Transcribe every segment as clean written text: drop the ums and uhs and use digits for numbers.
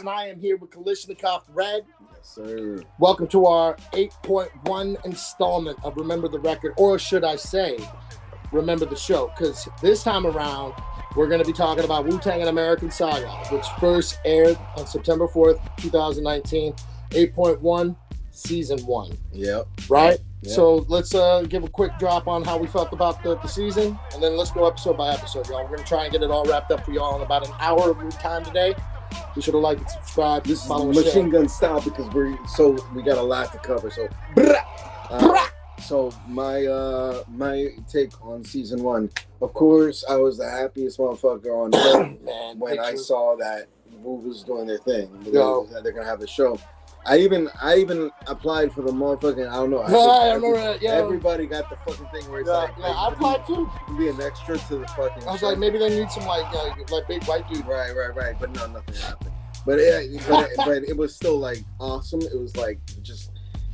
and I am here with Kalishnikov Red. Yes, sir. Welcome to our 8.1 installment of Remember the Record, or should I say, Remember the Show, because this time around, we're going to be talking about Wu-Tang: An American Saga, which first aired on September 4th, 2019, 8.1, Season 1. Yep. Right? Yep. So let's give a quick drop on how we felt about the season, and then let's go episode by episode, y'all. We're going to try and get it all wrapped up for y'all in about an hour of your time today. Be sure to like and subscribe. This is machine gun style because we got a lot to cover. So, so my take on season 1. Of course, I was the happiest motherfucker on earth when I saw that Wu was doing their thing. That they're gonna have a show. I even applied for the motherfucking, I don't know. I remember that, yeah. Everybody got the fucking thing where it's like, I applied too. You can be an extra to the fucking I was show. like, maybe they need some like big white dude. Right. But no, nothing happened. But it was still like awesome. It was like just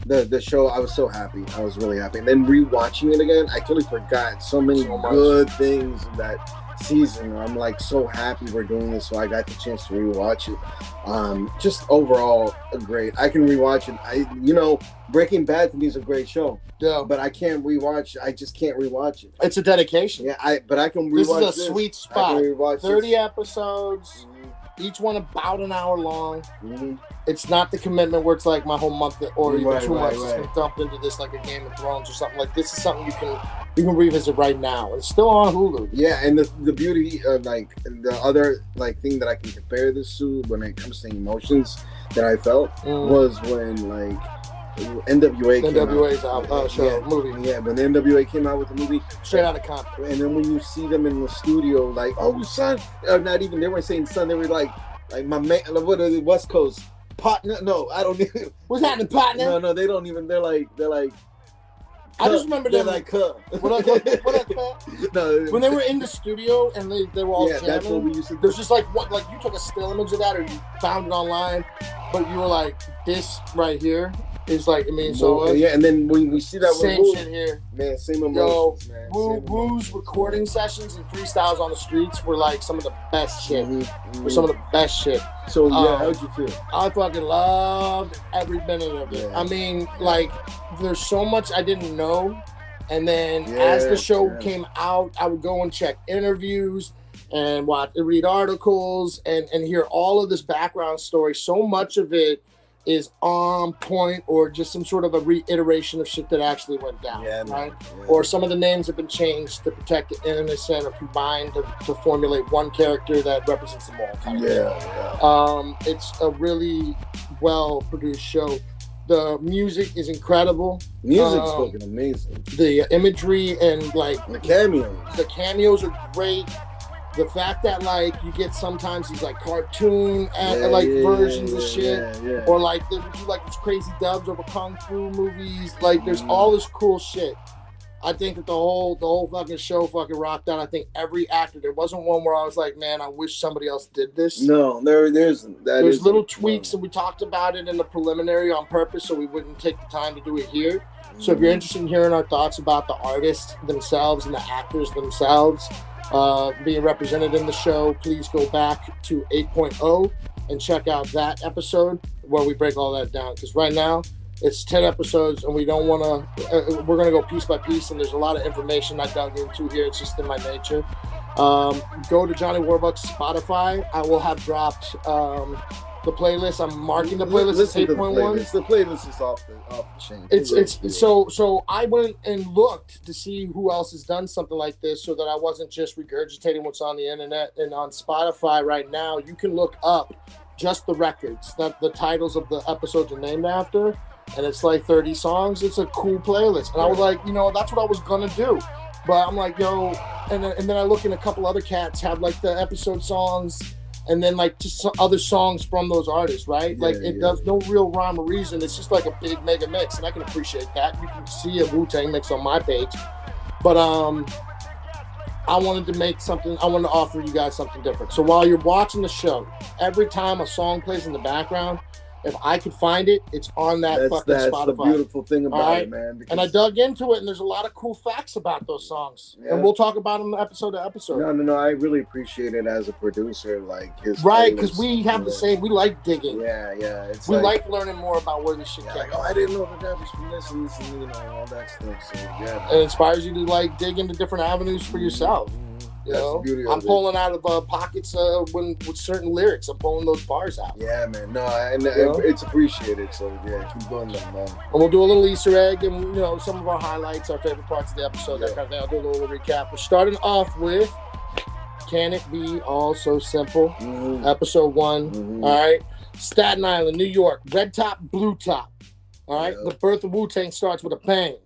the show. I was so happy. I was really happy. And then rewatching it again, I totally forgot so many good things in that season. I'm like so happy we're doing this, so I got the chance to rewatch it. Just overall great. I can rewatch it. Breaking Bad to me is a great show. Yeah, but I can't rewatch. I just can't rewatch it. It's a dedication. Yeah, but I can rewatch. This is a sweet spot. 30 episodes. Mm-hmm. Each one about an hour long. Mm-hmm. It's not the commitment where it's like my whole month or even 2 months. It's gonna dump into this like a Game of Thrones or something. Like this is something you can revisit right now. It's still on Hulu. Yeah, and the beauty of the other thing that I can compare this to when it comes to emotions that I felt was when NWA's movie. Yeah, when the NWA came out with the movie, Straight Outta Compton. And then when you see them in the studio, like, oh son, not even, they weren't saying son, they were like my man, what are the West Coast partner? No, I don't even. What's happening, partner? No, they don't even. They're like. I just remember them like, what No, when they were in the studio and they were all jamming. That's what we used to do. There's just like you took a still image of that or you found it online, but you were like, this right here is like, yeah, and then when we see that same shit here, man, same emotions, man. Wu's recording sessions and freestyles on the streets were like some of the best shit. Mm-hmm. Were some of the best shit. So how'd you feel? I fucking loved every minute of it. Yeah. There's so much I didn't know, and then as the show came out, I would go and check interviews and read articles and hear all of this background story. So much of it is on point or just some sort of a reiteration of shit that actually went down, right? Yeah. Or some of the names have been changed to protect the innocent or combined to formulate one character that represents them all. It's a really well-produced show. The music is incredible. Music's fucking amazing. The imagery and the cameos. The cameos are great. The fact that you get sometimes these cartoon versions of shit, or they do these crazy dubs over kung fu movies. There's all this cool shit. I think that the whole fucking show fucking rocked out. I think every actor. There wasn't one where I was like, man, I wish somebody else did this. No, there's little tweaks, and we talked about it in the preliminary on purpose, so we wouldn't take the time to do it here. So if you're interested in hearing our thoughts about the artists themselves and the actors themselves being represented in the show, please go back to 8.0 and check out that episode where we break all that down. Because right now it's 10 episodes and we don't want to. We're gonna go piece by piece, and there's a lot of information I dug into here. It's just in my nature. Go to Johnny Warbucks Spotify. I will have dropped the playlist. I'm marking the playlist as 8.1. The playlist is off the chain. It's so I went and looked to see who else has done something like this, so that I wasn't just regurgitating what's on the internet. And on Spotify right now, you can look up just the records that the titles of the episodes are named after, and it's 30 songs. It's a cool playlist, and I was like, that's what I was gonna do, but I'm like, and then I look in a couple other cats have the episode songs. And then just some other songs from those artists, right? It does no real rhyme or reason. It's just a big mega mix, and I can appreciate that. You can see a Wu-Tang mix on my page. But I wanted to offer you guys something different. So while you're watching the show, every time a song plays in the background, If I could find it, it's on that fucking that's Spotify. the beautiful thing about Alright? it, man. And I dug into it, and there's a lot of cool facts about those songs. Yeah. And we'll talk about them episode to episode. No. I really appreciate it as a producer, like his. Right, because we have the same. We like digging. Yeah. It's we like learning more about where this shit came like, from. I didn't know that was from this and this and you know all that stuff. So yeah. It inspires you to like dig into different avenues for yourself. You That's know, the beauty of I'm it. pulling out of pockets with certain lyrics. I'm pulling those bars out. Yeah, man. No, and know? it's appreciated. So yeah, keep doing that, man. And we'll do a little Easter egg and, you know, some of our highlights, our favorite parts of the episode, that kind of thing. I'll do a little recap. We're starting off with Can It Be All So Simple? Episode 1. All right. Staten Island, New York. Red top, blue top. All right. Yeah. The birth of Wu-Tang starts with a bang.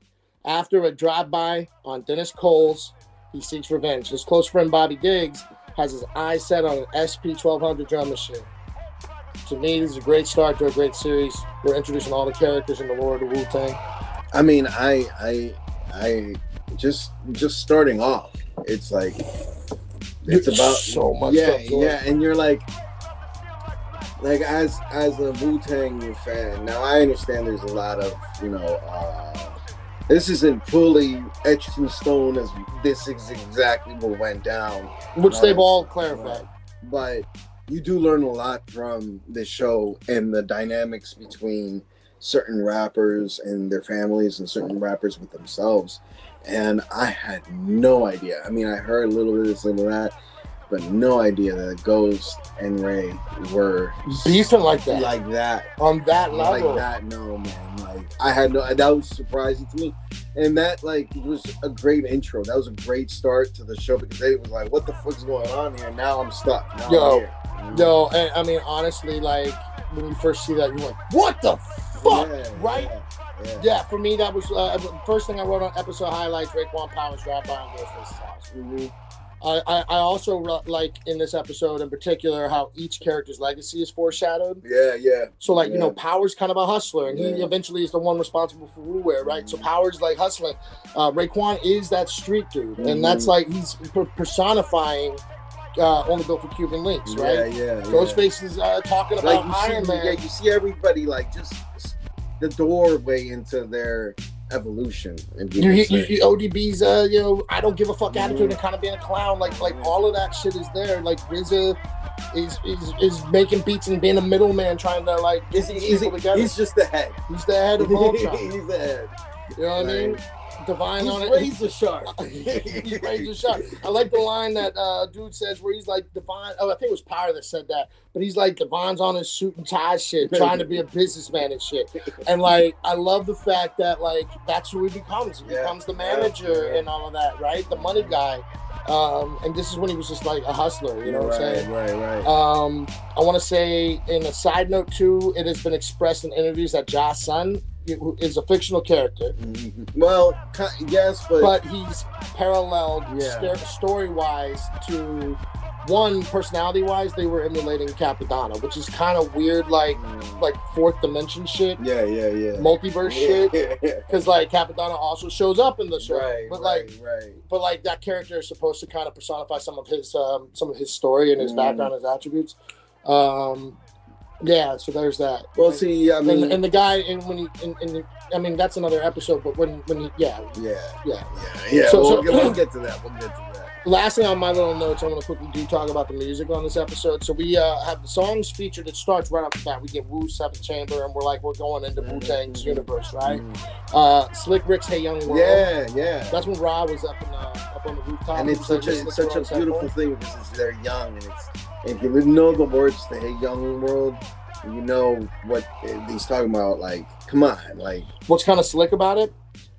After a drive-by on Dennis Coles, he seeks revenge. His close friend Bobby Diggs has his eyes set on an SP-1200 drum machine. To me, this is a great start to a great series. We're introducing all the characters in the lore of the Wu-Tang. I mean, I just starting off. It's like it's about so much. Yeah, and you're like as a Wu-Tang fan. Now I understand there's a lot of this isn't fully etched in stone as this is exactly what went down, which they've all clarified. But you do learn a lot from this show and the dynamics between certain rappers and their families and certain rappers with themselves. And I had no idea. I mean, I heard a little bit of this and that, but no idea that Ghost and Ray were beefing like that. Like that. On that level. Like that, no, man. Like, I had no, that was surprising to me. And that, like, was a great intro. That was a great start to the show because they was like, what the fuck's going on here? Now I'm stuck. Now I'm here. Yo, and I mean, honestly, like, when you first see that, you're like, what the fuck? Right? Yeah, for me, that was the first thing I wrote on episode highlights, Raekwon Powers drive by on Ghostface's house. I also like in this episode in particular how each character's legacy is foreshadowed. Yeah. So like, you know, Powers kind of a hustler, and he eventually is the one responsible for Wu-Wear, right? So Powers like hustling. Raekwon is that street dude, and that's like he's personifying Only Built for Cuban Links, right? Ghostface is talking about Iron Man. Yeah, you see everybody like just the doorway into their evolution. And ODB's I don't give a fuck attitude and kind of being a clown, like all of that shit is there. Like RZA is making beats and being a middleman, trying to like get these people together. He's just the head. He's the head of Voltron. He's the head. You know what I mean? Divine he's on it. Razor sharp. He's razor sharp. I like the line that dude says where he's like Divine. Oh, I think it was Power that said that. But he's like Divine's on his suit and tie shit, trying to be a businessman and shit. And like, I love the fact that like that's who he becomes. He becomes the manager and all of that, right? The money guy. And this is when he was just like a hustler. You know what I'm saying? Right. I want to say in a side note too, it has been expressed in interviews that Ja Sun is a fictional character. Well, yes, but he's paralleled story-wise to one, personality-wise, they were emulating Capadonna, which is kind of weird, like fourth dimension shit. Yeah. Multiverse shit. Because like Capadonna also shows up in the show, but like that character is supposed to kind of personify some of his story and his background, his attributes. Yeah, so there's that. Well, see, I mean, and the guy, and when I mean, that's another episode. But when yeah. So we'll get to that. Last thing on my little notes, I'm going to quickly talk about the music on this episode. So we have the songs featured. It starts right off the bat. We get Wu, Seventh Chamber, and we're going into Wu-Tang's universe, right? Slick Rick's "Hey Young World." Yeah. That's when Ra was up on the rooftop. And it's such a beautiful thing because they're young, and if you know the words to "Hey Young World," you know what he's talking about. Like, come on, like what's kind of slick about it?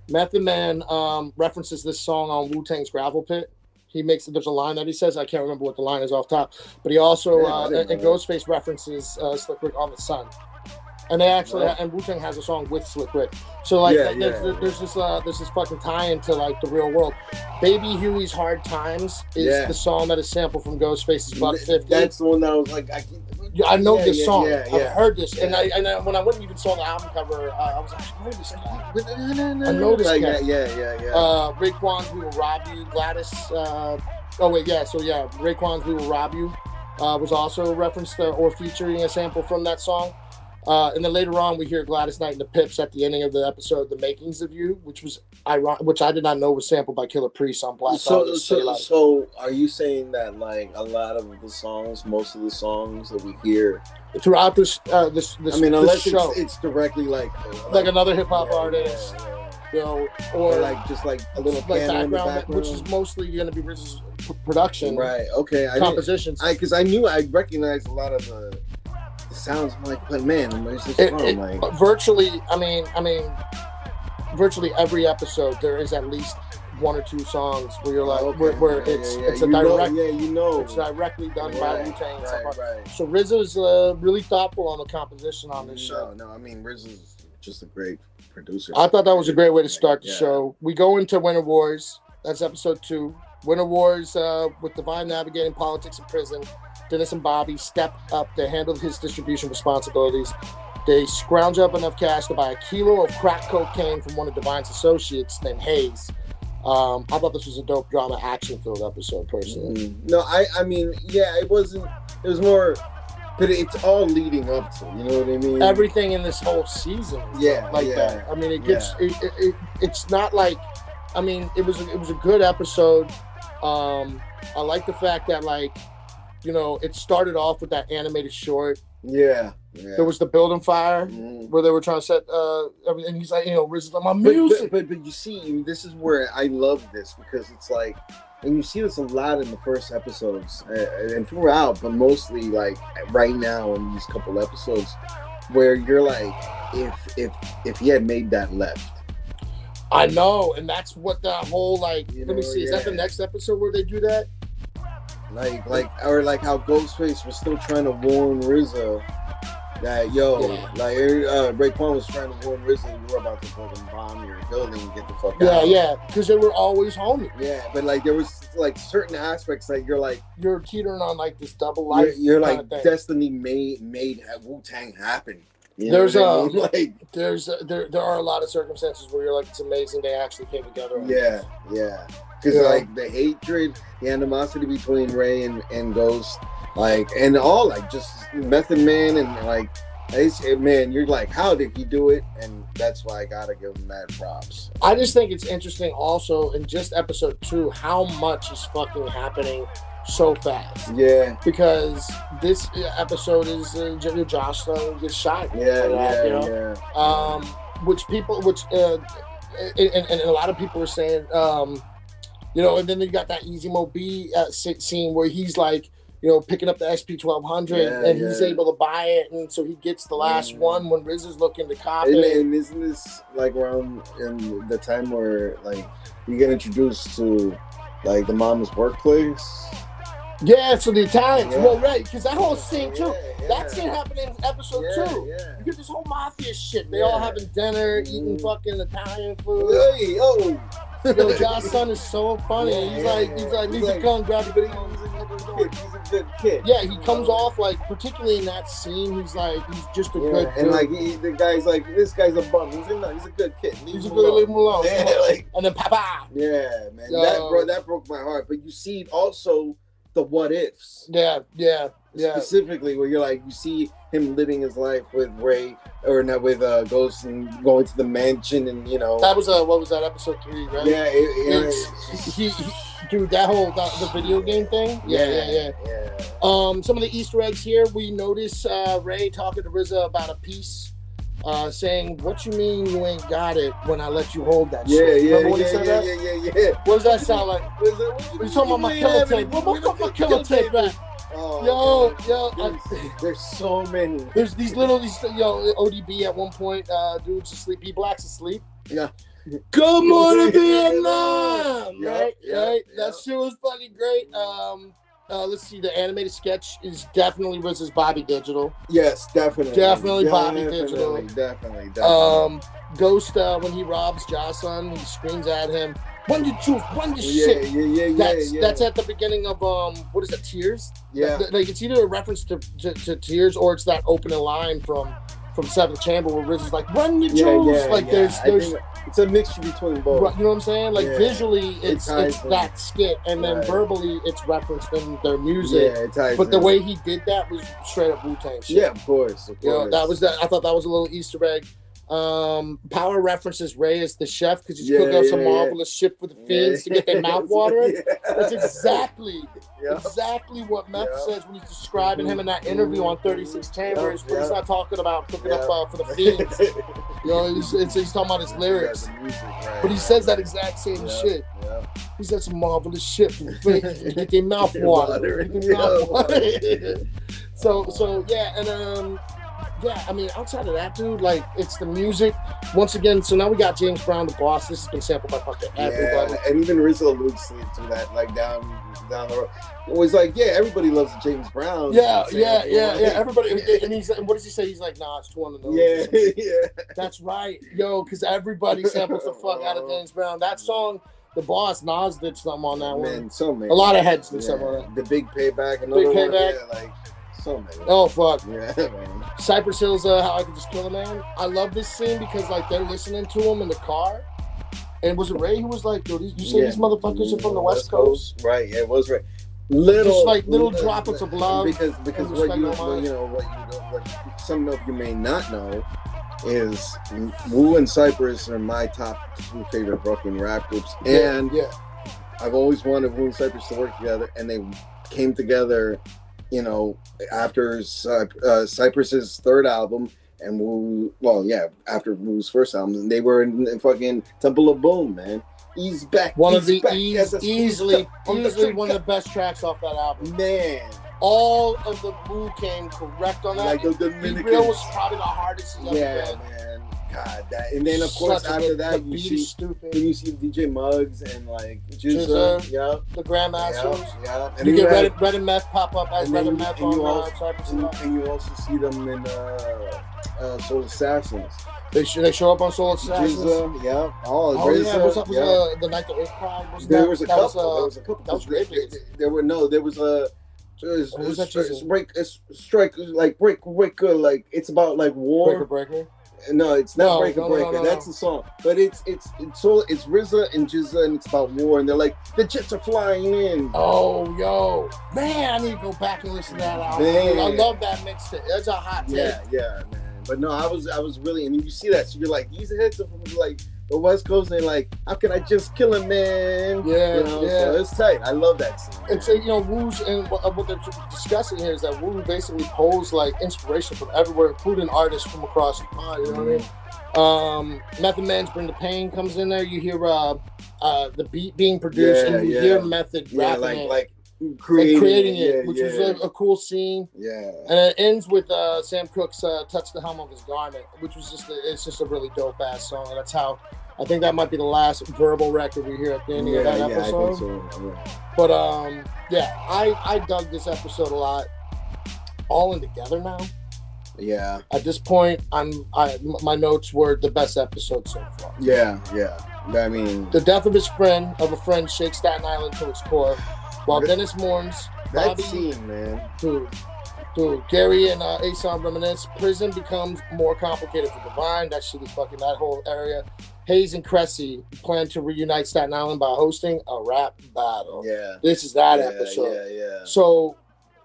Method Man references this song on Wu-Tang's Gravel Pit. There's a line that he says, I can't remember what the line is off top, but he also and Ghostface references Slick Rick on the Sun. And they actually and Wu-Tang has a song with Slick Rick. So like there's this fucking tie into like the real world. Baby Huey's Hard Times is the song that is sampled from Ghostface's Buck 50. That's the one that I was like, I know this song. Yeah. I've heard this, and when I went and even saw the album cover, I was like, I know this. I know this. Raekwon's "We Will Rob You," Gladys. Raekwon's "We Will Rob You" was also referenced or featuring a sample from that song. And then later on, we hear Gladys Knight and the Pips at the ending of the episode, "The Makings of You," which was ironic, which I did not know was sampled by Killer Priest on Black August. So are you saying that like a lot of the songs, most of the songs that we hear throughout this unless show, it's directly like another hip hop artist, you know, or like just like a little like piano in the background, background, which is mostly going to be RZA's production, right? Okay, compositions. Because I knew I recognized a lot of the sounds. I'm like, but man, where's this from? Like, virtually, I mean, virtually every episode there is at least one or two songs where you're like, where it's a direct, it's directly done by Wu-Tang. Right. So RZA's really thoughtful on the composition on this show. No, I mean RZA's just a great producer. I thought that was a great way to start the show. We go into Winter Wars. That's episode 2. Winter Wars with Divine navigating politics in prison. Dennis and Bobby step up to handle his distribution responsibilities. They scrounge up enough cash to buy a kilo of crack cocaine from one of Divine's associates named Hayes. I thought this was a dope drama action-filled episode, personally. No, I mean, it wasn't. It was more, but it's all leading up to. You know what I mean? Everything in this whole season, that. I mean, it gets. It's not like. I mean, it was a good episode. I like the fact that it started off with that animated short. Yeah. There was the building fire where they were trying to set everything. He's like, RZA's like, my music. But you see, this is where I love this, because it's like, and you see this a lot in the first episodes and throughout, but mostly like right now in these couple episodes, where you're like, if he had made that left. I know, and that's what the whole let me see, is that the next episode where they do that? Like how Ghostface was still trying to warn RZA that Raekwon was trying to warn RZA, you were about to fucking bomb your building and get the fuck out. Yeah, because they were always homies. Yeah, but there was certain aspects that you're teetering on this double life. You're like destiny made Wu-Tang happen. There are a lot of circumstances where you're like, it's amazing they actually came together. Yeah. Because the hatred, the animosity between Ray and Ghost, and all just Method Man and man, you're like, how did he do it? And that's why I gotta give him mad props. I just think it's interesting also in just episode 2 how much is fucking happening so fast. Yeah. Because this episode is Jocelyn gets shot. Which and a lot of people are saying, and then you got that Easy Mo B scene where he's picking up the SP-1200 and he's able to buy it, and so he gets the last one when RZA's looking to cop it. And isn't this around in the time where you get introduced to the mom's workplace? Yeah, so the Italians. Well, right, because that whole scene too. That scene happened in episode 2. Yeah. You get this whole mafia shit. They all having dinner, eating fucking Italian food. Hey, Yo, Josh's son is so funny. He's like, leave the gun, grab it. He's a good kid. Yeah, he comes off particularly in that scene, he's just a good dude. And the guy's like, this guy's a bum. He's a good kid. Leave him alone. Yeah, and then papa. Yeah, man. That broke my heart. But you see also the what ifs. Yeah. Specifically, where you're you see him living his life with Ray, or not with Ghost, and going to the mansion, and that was what was that, episode 3, right? Yeah, dude, that whole the video game thing. Yeah. Some of the Easter eggs here, we notice Ray talking to RZA about a piece, saying, "What you mean you ain't got it when I let you hold that shit?" Remember when he said that? Yeah. What does that sound like? He's talking about my killer tape. What my killer tape back? Yo, there's so many. There's these ODB at one point, dude's asleep. B Black's asleep. Yeah. Good morning, Vietnam. Right. That shit was fucking great. Let's see. The animated sketch is definitely RZA's Bobby Digital. Yes, definitely. Definitely Bobby Digital. Definitely. Ghost, when he robs Jocelyn, he screams at him, "Run your truth, run your shit." Yeah. That's at the beginning of what is it, Tears? Yeah. It's either a reference to Tears, or it's that opening line from from Seventh Chamber where Riz is like, run your Yeah, jewels. yeah, Like yeah. there's I think it's a mixture between both. you know what I'm saying? Like Yeah. visually it's ties in. that skit, and then Right. verbally it's referenced in their music. Yeah, it ties But the in. way he did that was straight up Wu-Tang shit. Yeah, of course. You know, that was that. I thought that was a little Easter egg. Power references Ray as the chef because he's cooking up some marvelous shit for the fiends to get their mouth watering. That's exactly what Meth says when he's describing him in that interview on 36 Chambers, but he's not talking about cooking up for the fiends. You know, he's talking about his lyrics. But he says that exact same shit. He said some marvelous shit for the fiends to get their mouth watering. So yeah, and yeah, I mean, outside of that, dude, like, it's the music. Once again, so now we got James Brown, the boss. This has been sampled by fucking everybody. Yeah, and even Rizzo alludes to that, like, down the road. It was like, yeah, everybody loves James Brown. Yeah. Everybody, and what does he say? He's like, nah, it's 2 on the nose. Yeah. That's right. Yo, because everybody samples the fuck out of James Brown. That song, The Boss, Nas did something on that one. So many. A lot of heads did something on that. The Big Payback. Big Payback. Yeah, like, so many. Oh, fuck. Yeah, man. Cypress Hill's How I Could Just Kill a Man. I love this scene because, like, they're listening to him in the car. And was it Ray who was like, dude, you say these motherfuckers are from the West Coast? Right, yeah, it was Ray. Just like little droplets of love. Because what some of you may not know is Wu and Cypress are my top 2 favorite Brooklyn rap groups. And I've always wanted Wu and Cypress to work together, and they came together, you know, after Cypress's 3rd album, and Wu, after Wu's 1st album, they were in fucking Temple of Boom, man. He's back. Easily one of the best tracks off that album. Man. All of the Wu came correct on that. Like the Be Real was probably the hardest he's ever been. Man. God, that. And then, of course, after that, you see DJ Muggs and, like, Jizza. The Grandmasters. Yeah. And you get Red and Meth pop up as Red and Meth on Cypress. And you also see them in Soul Assassins. They show up on Soul Assassins. Jizza, RZA, what's up with the Night the Earth Cried? There was a couple. That was great. There was a strike, like breaker, like it's about like war. Breaker. No, it's not Breaker. No. That's the song, but it's RZA and Jizza, and it's about war, and they're like the jets are flying in. Oh, yo, man, I need to go back and listen to that album. I love that mixtape. That's a hot take. Yeah, man. But no, I was really, and you see that, so you're like, these heads are from like the West Coast, and they're like, how can I just kill him, man? Yeah. So it's tight. I love that scene. And so, you know, Wu's, and what they're discussing here is that Wu basically pulls like inspiration from everywhere, including artists from across the pond. You know what I mean? Method Man's Bring the Pain comes in there. You hear the beat being produced, and you hear Method rapping like creating it, which was a cool scene. Yeah. And it ends with Sam Cooke's Touch the Hem of His Garment, which was just a really dope ass song. And that's how I think that might be the last verbal record we hear at the end of that episode. I think so. But I dug this episode a lot. All in together now. Yeah. At this point, my notes were the best episode so far. Yeah. I mean, the death of a friend shakes Staten Island to its core. While Dennis mourns, Bobby, scene, man. Dude, Gary and Asan reminisce. Prison becomes more complicated for Divine. That shit is fucking that whole area. Hayes and Cressy plan to reunite Staten Island by hosting a rap battle. Yeah. This is that episode. Yeah. So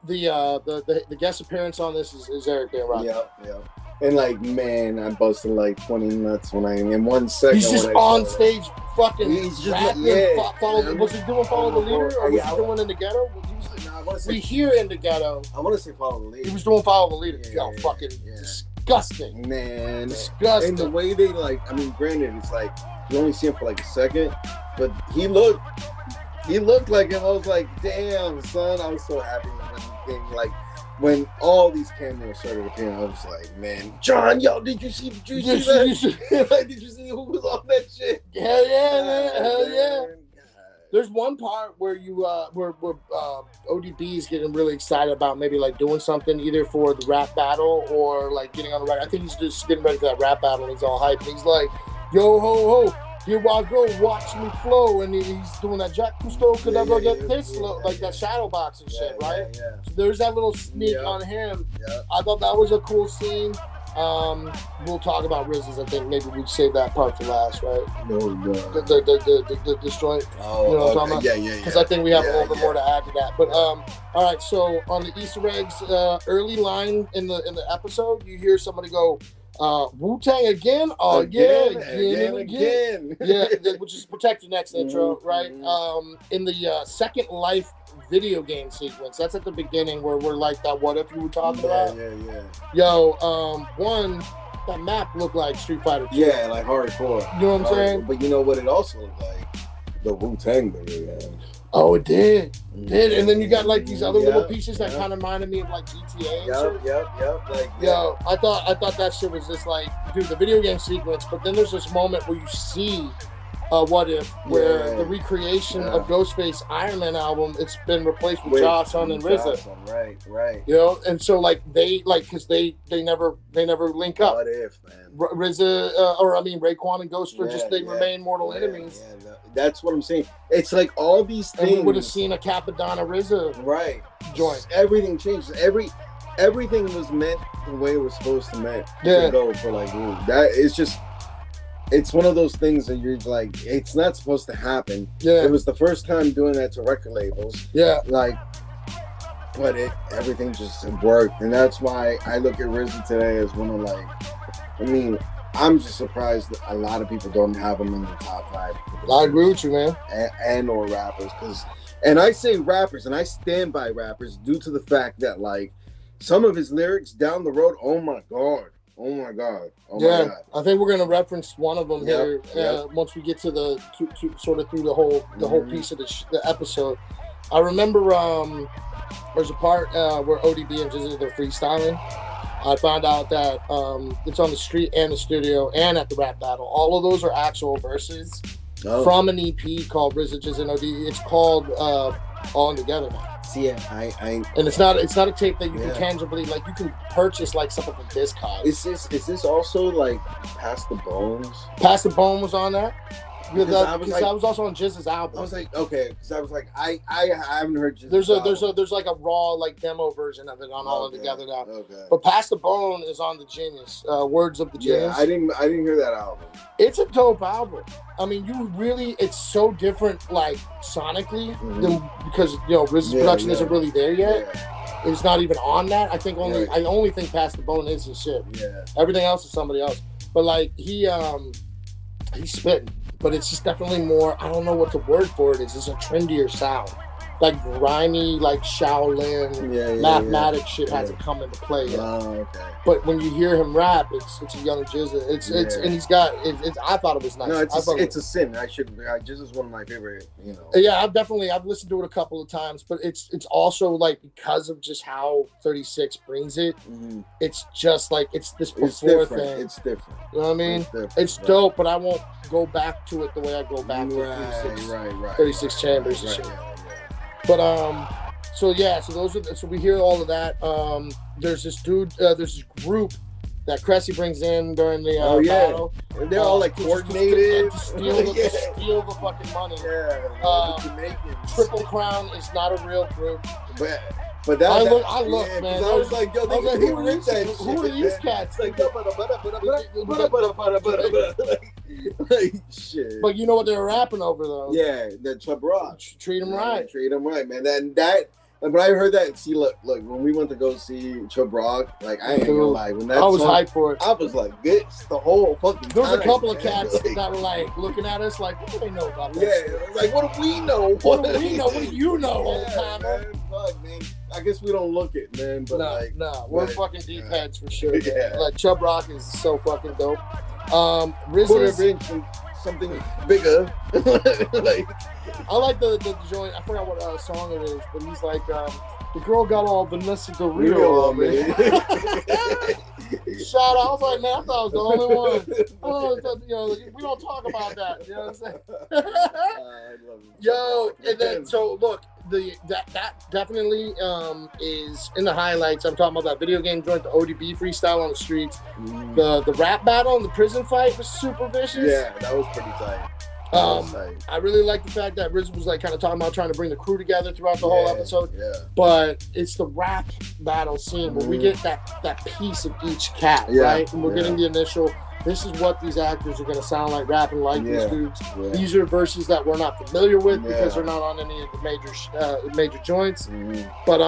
the guest appearance on this is Eric Van Rock. Yeah. And like, man, I busted like 20 nuts when in 1 second. He's just on stage fucking he's just rapping. Was he doing Follow the Leader, or was he doing In the Ghetto? We hear In the Ghetto. I want to say Follow the Leader. He was doing Follow the Leader. Fucking disgusting. Man. Disgusting. And the way they like, I mean, granted, it's like, you only see him for like a second, but he looked like him. I was like, damn, son. I was so happy when he came, like, when all these cameos started appearing, I was like, man, John, did you see that? Did you see who was on that shit? Hell yeah, man. Hell yeah. There's one part where where ODB is getting really excited about maybe like doing something either for the rap battle or like getting on the right. I think he's just getting ready for that rap battle and he's all hyped. And he's like, yo, ho, here I go, watch me flow. And he's doing that Jack Cousteau could never get this, like that shadow boxing shit, right? Yeah. So there's that little sneak on him. Yeah. I thought that was a cool scene. We'll talk about RZA's. I think maybe we'd save that part for last, right? No. The joint. Oh, you know what I'm okay. talking Yeah. Because I think we have a little bit more to add to that. But all right. So on the Easter eggs, early line in the episode, you hear somebody go, Wu-Tang again? Oh again. Yeah, which is Protect Your Next intro, right? In the Second Life video game sequence, that's at the beginning where we're like that what if you were talking about. Yeah. Yo, one, that map looked like Street Fighter 2. Yeah, like hardcore. You know what I'm saying? But you know what it also looked like? The Wu-Tang video game. Oh, it did. And then you got like these other little pieces that kind of reminded me of like GTA and shit. Yep. Like, yo, I thought that shit was just like, dude, the video game sequence, but then there's this moment where you see What If, where the recreation of Ghostface Iron Man album, it's been replaced with Josh Hun and RZA. Right. You know, and so like they because they never link up. What If, man? RZA, Raekwon and Ghost are just remain mortal enemies. Yeah, that's what I'm saying. It's like all these things. And we would have seen a Capadonna RZA joint. Everything changed. Everything was meant the way it was supposed to go for like that. It's just. It's one of those things that you're like, it's not supposed to happen. Yeah. It was the first time doing that to record labels. Yeah. Like, but everything just worked. And that's why I look at RZA today as one of like, I mean, I'm just surprised that a lot of people don't have him in the top 5. I agree with you, man. And or rappers. And I say rappers, and I stand by rappers due to the fact that like some of his lyrics down the road, oh my God. My God. I think we're gonna reference one of them here once we get to the sort of through the whole piece of the episode. I remember there's a part where ODB and Jizzy they're freestyling. I found out that it's on the street and the studio and at the rap battle. All of those are actual verses from an EP called RZA, Jizzy, and OD. It's called All In Together now. See, I and it's not a tape that you can tangibly like you can purchase like something from Discogs. Is this also like Past the Bones? Past the Bone was on that. Because I was also on Jizz's album. I was like, okay, because I was like, I haven't heard Jizz's there's like a raw like demo version of it on All In Together now. Okay. But Past the Bone is on the Genius, Words of the Genius. Yeah, I didn't hear that album. It's a dope album. I mean, it's so different like sonically than because RZA's production isn't really there yet. Yeah. It's not even on that. I think I only think Past the Bone is his shit. Yeah. Everything else is somebody else. But like he's spitting. But it's just definitely more, I don't know what the word for it is. It's a trendier sound. Like grimy, like Shaolin, mathematics shit hasn't come into play yet. Oh, okay. But when you hear him rap, it's a young Jizza. And he's got, I thought it was nice. No, it's a sin. Jizza is one of my favorite, Yeah, I've listened to it a couple of times, but it's also like because of just how 36 brings it, it's just like, it's this before thing. It's different. You know what I mean? It's dope, but I won't go back to it the way I go back to 36 Chambers and shit. But so we hear all of that. There's this dude, there's this group that Cressy brings in during the battle. And they're all like coordinated to steal the fucking money. Yeah, the Jamaicans. Triple Crown is not a real group. But I look, man. I was like, yo, who are these cats? Like, shit. But you know what they were rapping over though? Yeah, the Chubb Rock. Treat them right. Treat them right, man. But I heard that. See, look, when we went to go see Chubb Rock, like I ain't gonna lie, when that I was hyped for it. I was like, this the whole fucking. There was a couple of cats that were like looking at us, like, what do they know about that? Yeah, like, what do we know? What do we know? What do you know, old timer? Fuck, man. I guess we don't look it, man. But we're fucking deep heads for sure. Yeah. Like Chubb Rock is so fucking dope. RZA something bigger. Like, I like the joint. I forgot what song it is, but he's like, the girl got all Vanessa Del Rio on me. Shout out! I was like, man, I thought I was the only one. We don't talk about that. You know what I'm saying? I love it. Yo, and then so look, that definitely is in the highlights. I'm talking about that video game joint, the ODB freestyle on the streets, the rap battle and the prison fight was super vicious. Yeah, that was pretty tight. I really like the fact that RZA was like kind of talking about trying to bring the crew together throughout the whole episode. Yeah. But it's the rap battle scene where we get that piece of each cat, right? And we're getting the initial. This is what these actors are going to sound like rapping like these dudes. Yeah. These are verses that we're not familiar with because they're not on any of the major joints. But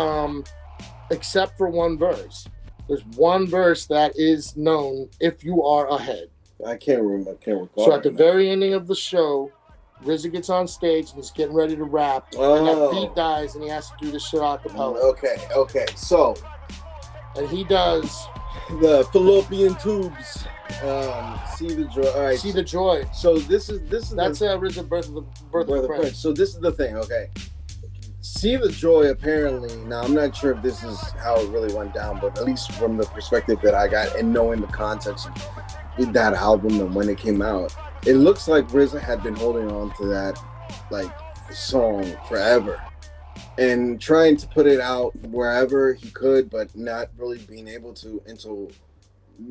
except for one verse, there's one verse that is known. If you are ahead. I can't remember. I can't recall. So at the very ending of the show, RZA gets on stage and he's getting ready to rap. And that beat dies and he has to do this shit a cappella. Okay. So. And he does. The fallopian tubes. See the joy. All right. See the joy. So this is that's RZA Birth of the Prince. So this is the thing. Okay. See the joy. Apparently, now I'm not sure if this is how it really went down, but at least from the perspective that I got and knowing the context of that album and when it came out, it looks like RZA had been holding on to that like song forever and trying to put it out wherever he could, but not really being able to until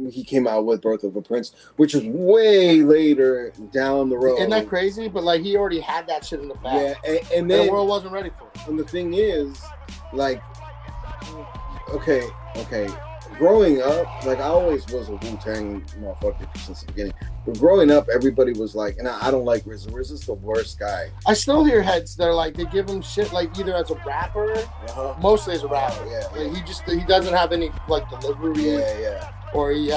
he came out with Birth of a Prince, which is way later down the road. Isn't that crazy? But like he already had that shit in the back. Yeah, and then the world wasn't ready for it. And the thing is, like, okay. Growing up, like I always was a Wu-Tang motherfucker since the beginning. But growing up, everybody was like, and I don't like RZA. RZA's the worst guy. I still hear heads that are like they give him shit like either as a rapper, mostly as a rapper. Like, he doesn't have any like delivery. Or he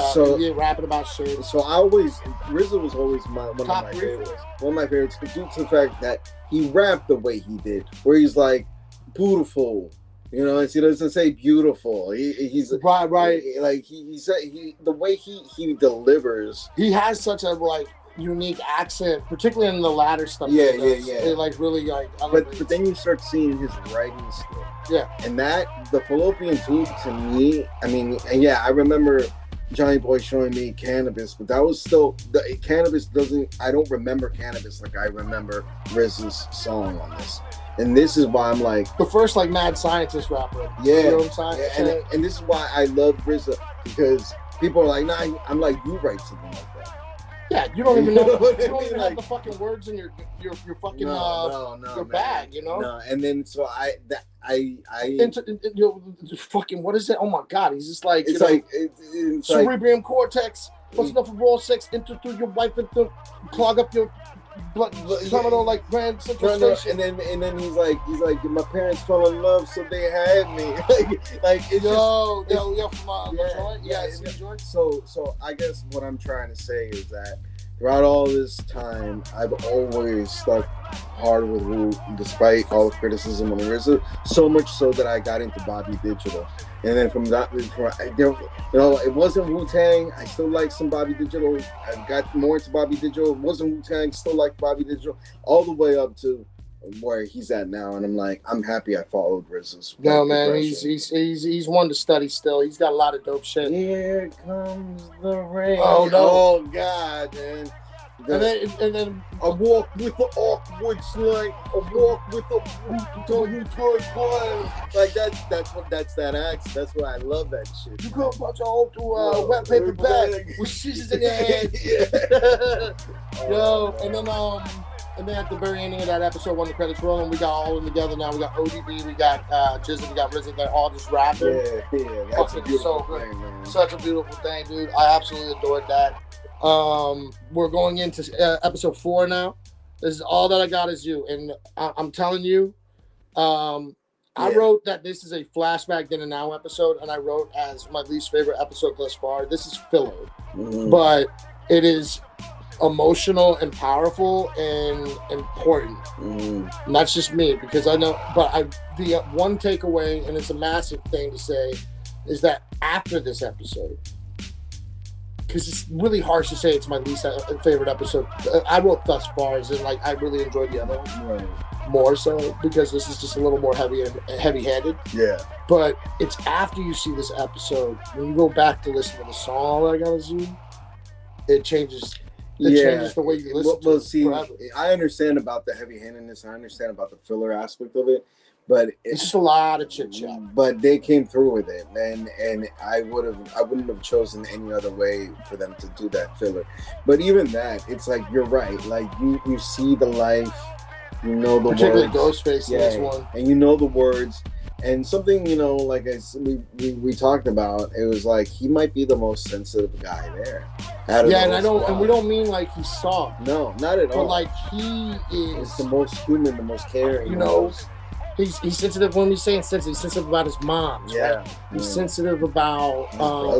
rapping about shit. So RZA was always one of my favorites. One of my favorites due to the fact that he rapped the way he did, where he's like beautiful. You know, he doesn't say beautiful. He's right. Like he said, the way he delivers. He has such a like unique accent, particularly in the latter stuff. It like really like. But then you start seeing his writing skill. Yeah. And the fallopian tube to me, I mean, and I remember Johnny Boy showing me Cannabis, but that was still Cannabis doesn't. I don't remember Cannabis like I remember RZA's song on this. And this is why I'm like the first like mad scientist rapper. Yeah, you know what I'm saying? And this is why I love RZA, because people are like, nah, I'm like, you write something like that. Yeah, you don't even know. You don't even have the fucking words in your fucking your bag, you know. No, and then so fucking what is it? Oh my god, he's just like it's it's cerebrium cortex. What's enough for raw sex? Enter through your wife and clog up your blood terminal like Grand Central Station. And then he's like, my parents fell in love, so they had me. like it's So I guess what I'm trying to say is that throughout all this time, I've always stuck hard with Wu, despite all the criticism on RZA. So much so that I got into Bobby Digital, and then from that, it wasn't Wu-Tang. I still like some Bobby Digital. I got more into Bobby Digital. It wasn't Wu-Tang. Still like Bobby Digital, all the way up to where he's at now, and I'm like, I'm happy I followed RZA's. No man, he's one to study still. He's got a lot of dope shit. Here comes the rain. Oh no! Oh god, man. And then I walk with the awkward slang. I walk with the like that's that accent. That's why I love that shit. You could punch a hole through a wet paper bag with scissors in your hand. Yo, and then at the very ending of that episode, when the credits roll, and we got all of them together now. We got ODB, we got Jizza, we got RZA. They're all just rapping. Yeah, that's a beautiful thing, man. Such a beautiful thing, dude. I absolutely adored that. We're going into episode 4 now. This is all that I got is you, and I'm telling you, I wrote that this is a flashback then and now episode, and I wrote as my least favorite episode thus far. This is filler, but it is emotional and powerful and important. And that's just me, because I know, but the one takeaway, and it's a massive thing to say, is that after this episode, because it's really harsh to say it's my least favorite episode. I wrote thus far, as in like I really enjoyed the other one more so, because this is just a little more heavy-handed. Yeah. But it's after you see this episode, when you go back to listen to the song "All I Got Is You," it changes. It changes the way you listen to it see, forever. I understand about the heavy-handedness. I understand about the filler aspect of it, but it's just a lot of chit chat. But they came through with it, and I wouldn't have chosen any other way for them to do that filler. But even that, it's like you're right. Like you see the life, you know the particularly words. Ghostface in this one, and you know the words. And something, like we talked about, it was like he might be the most sensitive guy there. And we don't mean like he's soft. No, not at all. But like he is the most human, the most caring. He's sensitive. When we say sensitive, he's sensitive about his mom. Yeah, right? He's sensitive about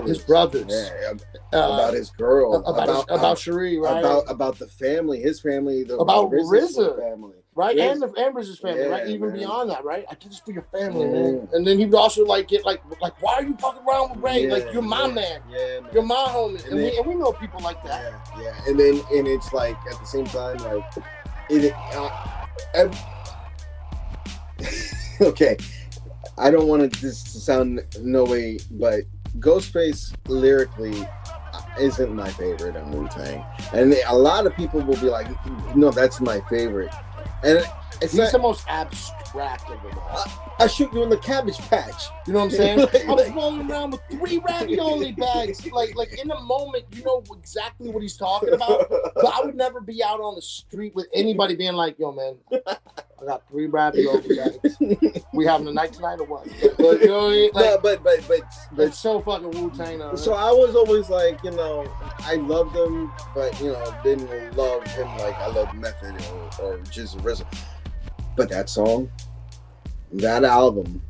his brothers. Yeah, about his girl. About Cherie, right? About the family, his family. About RZA family. Right, and RZA's family, right? Even beyond that, right? I did this for your family, man. And then he would also get like, why are you fucking around with Ray? Like, you're my man. Yeah, man. You're my homie. And we know people like that. Yeah. And it's like at the same time, like, okay, I don't want this to sound no way, but Ghostface lyrically isn't my favorite on Wu-Tang, and a lot of people will be like, no, that's my favorite. And he's the most abstract of them all. I shoot you in the Cabbage Patch. You know what I'm saying? I was rolling around with 3 ravioli bags. Like in the moment, you know exactly what he's talking about. But I would never be out on the street with anybody being like, yo, man, I got 3 ravioli bags. We having a night tonight or what? But, you know, like, but it's so fucking Wu-Tang. So I was always like, I loved him, but didn't love him like I love Method or just RZA. But that song, that album,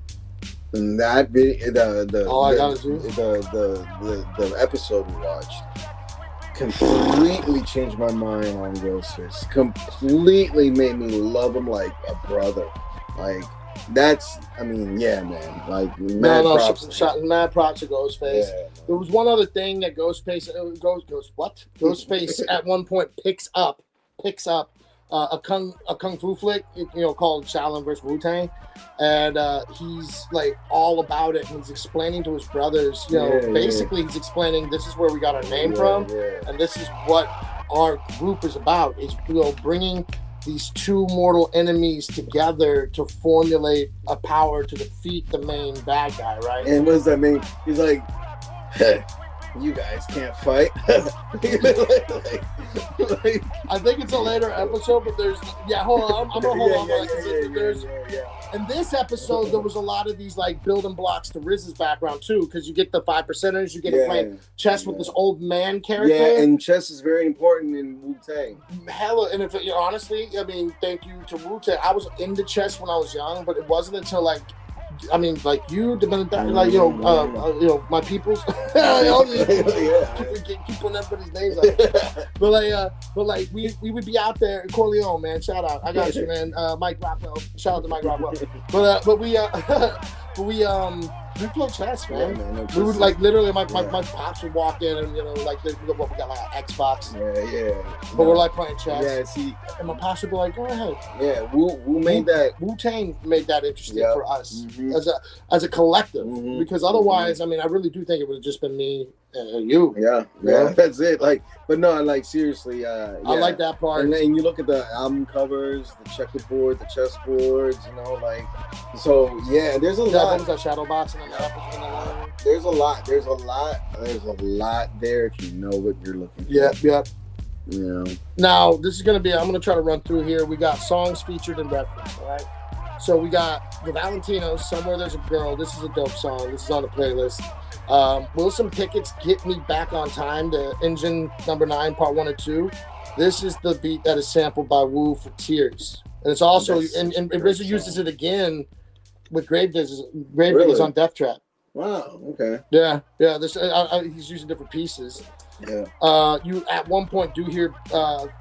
and that video, the episode we watched completely changed my mind on Ghostface. Completely made me love him like a brother. Like man. Like mad props to Ghostface. Yeah, there was one other thing that Ghostface at one point picks up a kung fu flick, called Shaolin vs. Wu-Tang, and he's like all about it, and he's explaining to his brothers, basically he's explaining this is where we got our name from, and this is what our group is about, is bringing these 2 mortal enemies together to formulate a power to defeat the main bad guy, right? And what does that mean? He's like, hey, you guys can't fight. I think it's a later episode, but hold on. I'm gonna hold on. In this episode, there was a lot of these like building blocks to RZA's background too, because you get the 5%ers, you get to play chess with this old man character. Yeah, and chess is very important in Wu-Tang. Hella, and if honestly, I mean, thank you to Wu-Tang. I was into chess when I was young, but it wasn't until my peoples. Keep putting everybody's names out. But we would be out there. Corleone, man, shout out. I got you, man. Mike Rockwell, shout out to Mike Rockwell. But we play chess, man. Yeah, man, we would literally my pops would walk in and we got like an Xbox. Yeah. But we're like playing chess. Yeah, see. And my pops would be like, go ahead. Yeah, Wu-Tang made that interesting for us as a collective, because otherwise, I mean, I really do think it would have just been me and you. Yeah, that's it. But no, seriously, I like that part. And then you look at the album covers, the checkerboard, the chessboards, so there's a lot. That shadow boxing and there's a lot there if you know what you're looking for. Yeah. Yeah. Now this is I'm gonna try to run through here. We got songs featured and referenced, all right? So we got the Valentinos, Somewhere There's a Girl. This is a dope song. This is on the playlist. Wilson Pickett's Get Me Back on Time, the Engine number 9, part 1 and 2. This is the beat that is sampled by Wu for Tears. And it's also, and RZA uses it again with Gravediggers on Death Trap. Wow, okay. Yeah. This he's using different pieces. Yeah. You at one point do hear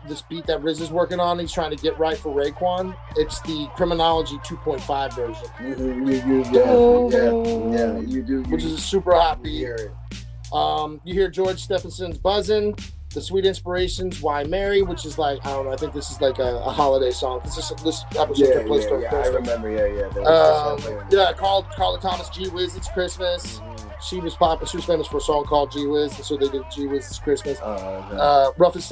this beat that RZA's working on. He's trying to get right for Raekwon. It's the Criminology 2.5 version. You do. Which is a super hot beat. Hear it. You hear George Stephenson's Buzzin'. The Sweet Inspirations, Why Mary, which is like, I don't know, I think this is like a holiday song. This episode took place during I Christmas. remember, yeah. Carla Thomas, Gee Whiz, It's Christmas. She was popular. She was famous for a song called Gee Whiz, and so they did Gee Whiz, It's Christmas. Rufus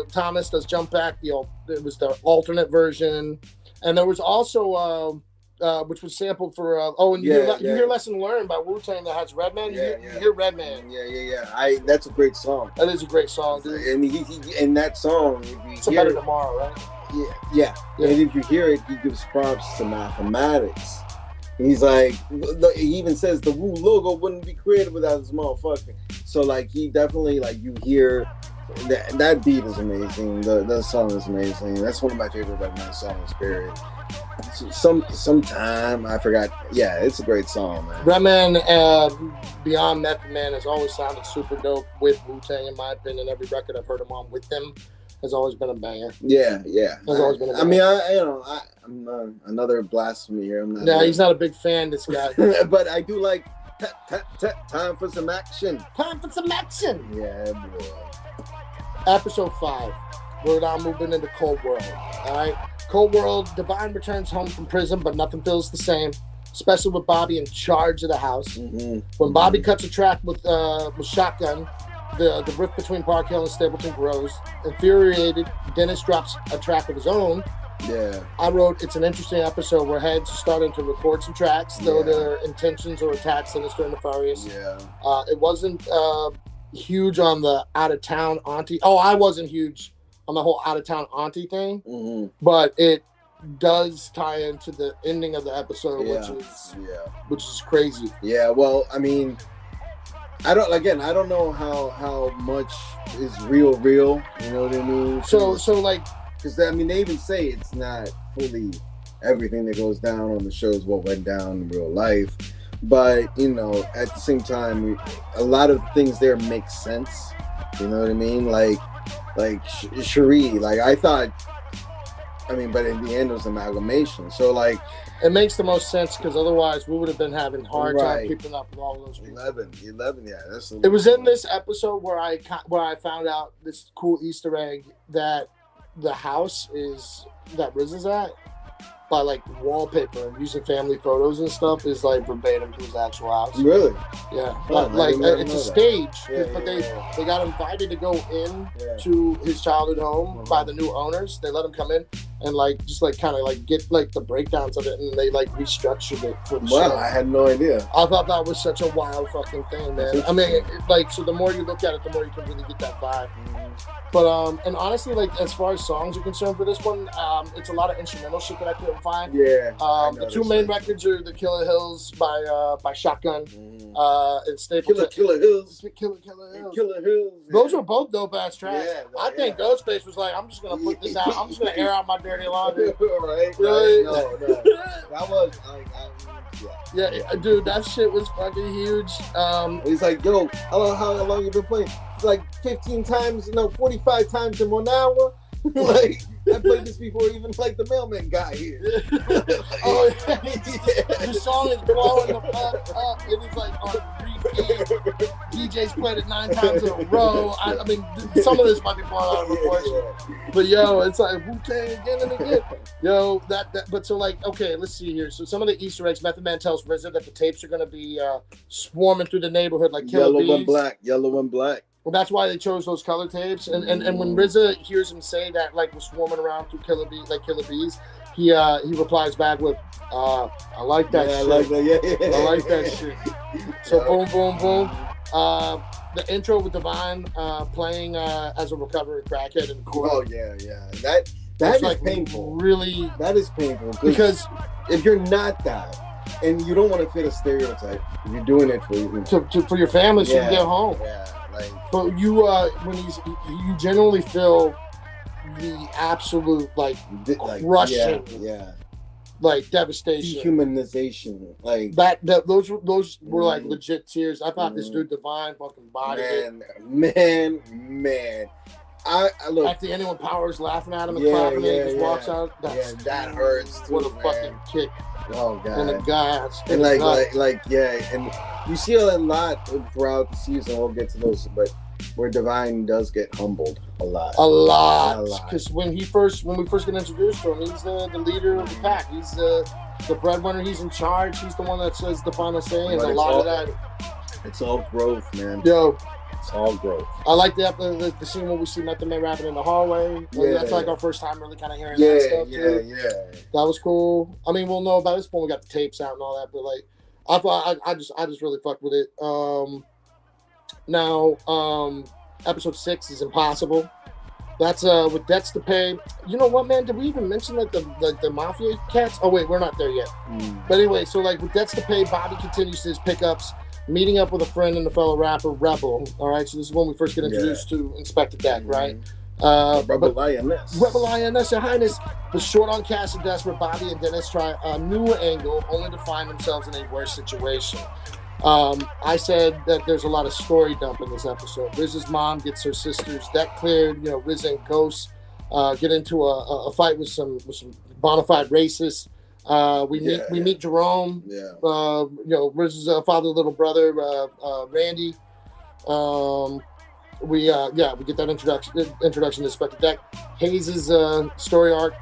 Thomas does Jump Back. It was the alternate version, and there was also which was sampled for you hear Lesson Learned by Wu-Tang that has Redman. You hear Redman. Yeah. That's a great song. That is a great song, dude. And he in that song, if you It's hear Better Tomorrow, right? Yeah. And if you hear it, he gives props to mathematics. He's like, he even says the Wu logo wouldn't be created without this motherfucker. So like, he definitely, like, you hear that beat is amazing. The song is amazing. That's one of my favorite Redman songs, period. Sometime I forgot. Yeah, it's a great song, man. Redman, Beyond Method Man has always sounded super dope with Wu-Tang, in my opinion. Every record I've heard him on with them has always been a banger. Yeah. Has always been a banger. I'm another blasphemy here. He's not a big fan, this guy. But I do like time for some action. Time for some action. Yeah, boy. Episode 5. We're now moving into Cold World. All right. Cold World, Divine returns home from prison, but nothing feels the same, especially with Bobby in charge of the house. When Bobby cuts a track with Shotgun, the rift between Park Hill and Stapleton grows. Infuriated, Dennis drops a track of his own. Yeah. I wrote, it's an interesting episode where Heads are starting to record some tracks, though their intentions are attack, sinister, and nefarious. Yeah. It wasn't huge on the out-of-town auntie. Oh, I wasn't huge on the whole out-of-town auntie thing, but it does tie into the ending of the episode, which is crazy. Yeah, well, I mean, I don't know how much is real, you know what I mean? So like, because I mean, they even say it's not fully everything that goes down on the shows what went down in real life, but you know, at the same time, a lot of things there make sense. You know what I mean? Like Cherie, like I thought. I mean, but in the end, it was amalgamation. So like, it makes the most sense because otherwise we would have been having hard time keeping up with all of those people. 11, yeah. It was in this episode where I found out this cool Easter egg that the house is that Riz is at, by like wallpaper and using family photos and stuff, is like verbatim to his actual house. Really? Yeah. Oh, like it's a stage, but they got invited to go in to his childhood home by the new owners. They let him come in and kind of get like the breakdowns of it, and they like restructured it for the show. Wow, I had no idea. I thought that was such a wild fucking thing, man. I mean, so the more you look at it, the more you can really get that vibe. But and honestly, like as far as songs are concerned for this one, it's a lot of instrumental shit that I couldn't find. Yeah. The two main records are the Killer Hills by Shotgun, and Stapleton. Killer Hills. Killer Hills. Those were both dope ass tracks. Yeah, I think Ghostface was like, I'm just gonna put this out. I'm just gonna air out my dirty laundry. right. No. That was like. Yeah, dude, that shit was fucking huge. He's like, yo, how long you been playing? It's like 45 times in 1 hour. Like, I played this before even like the mailman guy here. The song is blowing the fuck up. It is like on repeat. DJ's played it 9 times in a row. I mean, some of this might be blown out of proportion. But yo, it's like Wu-Tang again and again. Yo, but so like, okay, let's see here. So some of the Easter eggs, Method Man tells RZA that the tapes are gonna be swarming through the neighborhood like killer bees. Yellow and black. Well, that's why they chose those color tapes. And when RZA hears him say that, like, we're swarming around through killer bees, he replies back with, I like that shit. I like that, I like that shit. So boom, boom, boom. The intro with Divine playing as a recovering crackhead in court. Oh yeah. That is like painful. Really, that is painful because if you're not that, and you don't want to fit a stereotype, you're doing it for your family, so you get home. Yeah. But you, when you genuinely feel the absolute crushing, like devastation, dehumanization, like that. Those were like legit tears. I thought this dude Divine fucking bodied it. Man. I look at the end when Power's laughing at him and clapping, and he just walks out. That hurts. What a fucking kick! Oh god! And the guy, and and you see a lot throughout the season. We'll get to those, but where Divine does get humbled a lot. A lot. Because when we first get introduced to him, he's the leader of the pack. He's the breadwinner. He's in charge. He's the one that says the final say, and a lot of that. It's all growth, man. Yo. It's all growth. I like the scene where we see Method Man rapping in the hallway. That's like our first time really kind of hearing that stuff. Yeah. That was cool. I mean, we'll know by this point we got the tapes out and all that, but like, I thought I just really fucked with it. Now, episode 6 is Impossible. That's with debts to pay. You know what, man? Did we even mention like the mafia cats? Oh wait, we're not there yet. But anyway, so like with debts to pay, Bobby continues his pickups, meeting up with a friend and a fellow rapper, Rebel. All right, so this is when we first get introduced to Inspector Deck, right? Rebel Lioness. Rebel Lioness, Your Highness. But short on cash and desperate, Bobby and Dennis try a new angle, only to find themselves in a worse situation. I said that there's a lot of story dump in this episode. Riz's mom gets her sister's debt cleared. You know, Riz and Ghost get into a fight with some bona fide racists. We meet Jerome. Yeah. You know, Riz's father, little brother, Randy. We get that introduction to Inspector Deck. Hayes' story arc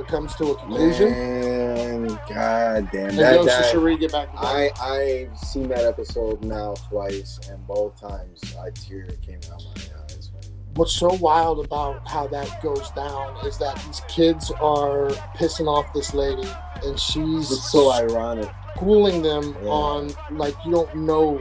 comes to a conclusion. Man, god damn. And goes to Cherie get back together. I've seen that episode now twice, and both times a tear came out my eyes. What's so wild about how that goes down is that these kids are pissing off this lady, and she's it's so ironic, schooling them on like you don't know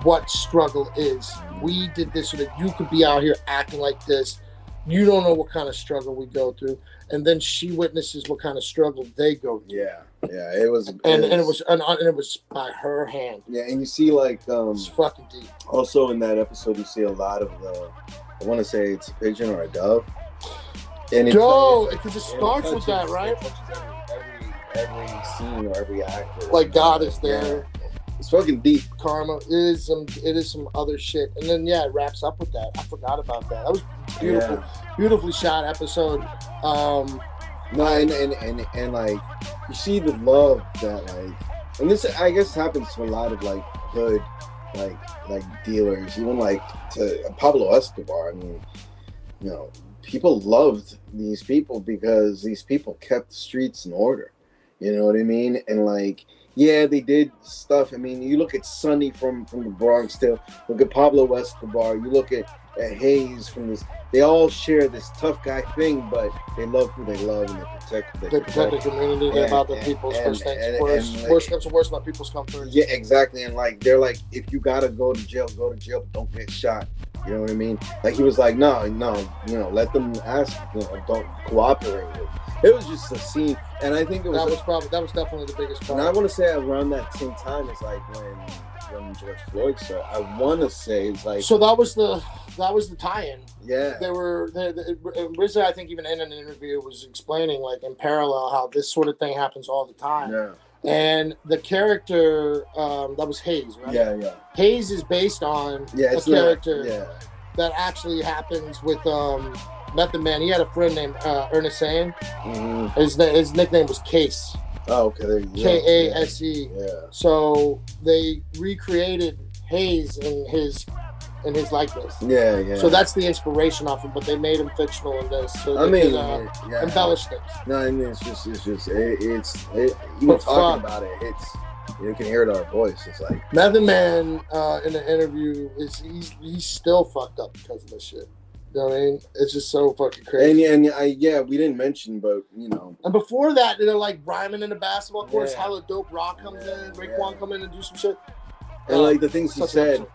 what struggle is. We did this so that you could be out here acting like this. You don't know what kind of struggle we go through, and then she witnesses what kind of struggle they go through. Yeah, it was, and it was by her hand. Yeah, and you see like it's fucking deep. Also in that episode, you see a lot of the. I want to say it's a pigeon or a dove. And because it starts with that, right? It touches every scene or every actor. Like God is there. Yeah. It's fucking deep. Karma is some other shit, and then it wraps up with that. I forgot about that. That was beautiful, beautifully shot episode. No, and like you see the love that like, and this I guess happens to a lot of like hood like dealers, even like to Pablo Escobar. I mean, you know, people loved these people because these people kept the streets in order. You know what I mean? And like. Yeah, they did stuff. I mean, you look at Sonny from the Bronx too. Look at Pablo Escobar. You look at Hayes from this. They all share this tough guy thing, but they love who they love and they protect who they protect the community. They're about their people's first things first. Worst comes to worst, my people's come first. Yeah, exactly. And like they're like, if you gotta go to jail, but don't get shot. You know what I mean? Like he was like, no, you know, let them ask. You know, don't cooperate with. It was just a scene, and I think it was that was definitely the biggest part. And I want to say around that same time is like when George Floyd. So I want to say it's like that was the tie-in. Yeah, they were RZA, I think even in an interview was explaining like in parallel how this sort of thing happens all the time. Yeah. And the character that was Hayes, right? Yeah. Hayes is based on a character that actually happens with Method Man. He had a friend named Ernest Sane. Mm-hmm. His nickname was Case. Oh, okay. There you go. Kase. Yeah. So they recreated Hayes in his likeness. Yeah. So that's the inspiration of him, but they made him fictional in this. So they embellish things. No, I mean it's even talking about it. It's you can hear it in our voice. It's like Method Man in the interview he's still fucked up because of this shit. You know what I mean? It's just so fucking crazy. And we didn't mention, but you know. And before that, they're like rhyming in the basketball court. Hella dope rock comes in. Raekwon come in and do some shit. And like the things he said,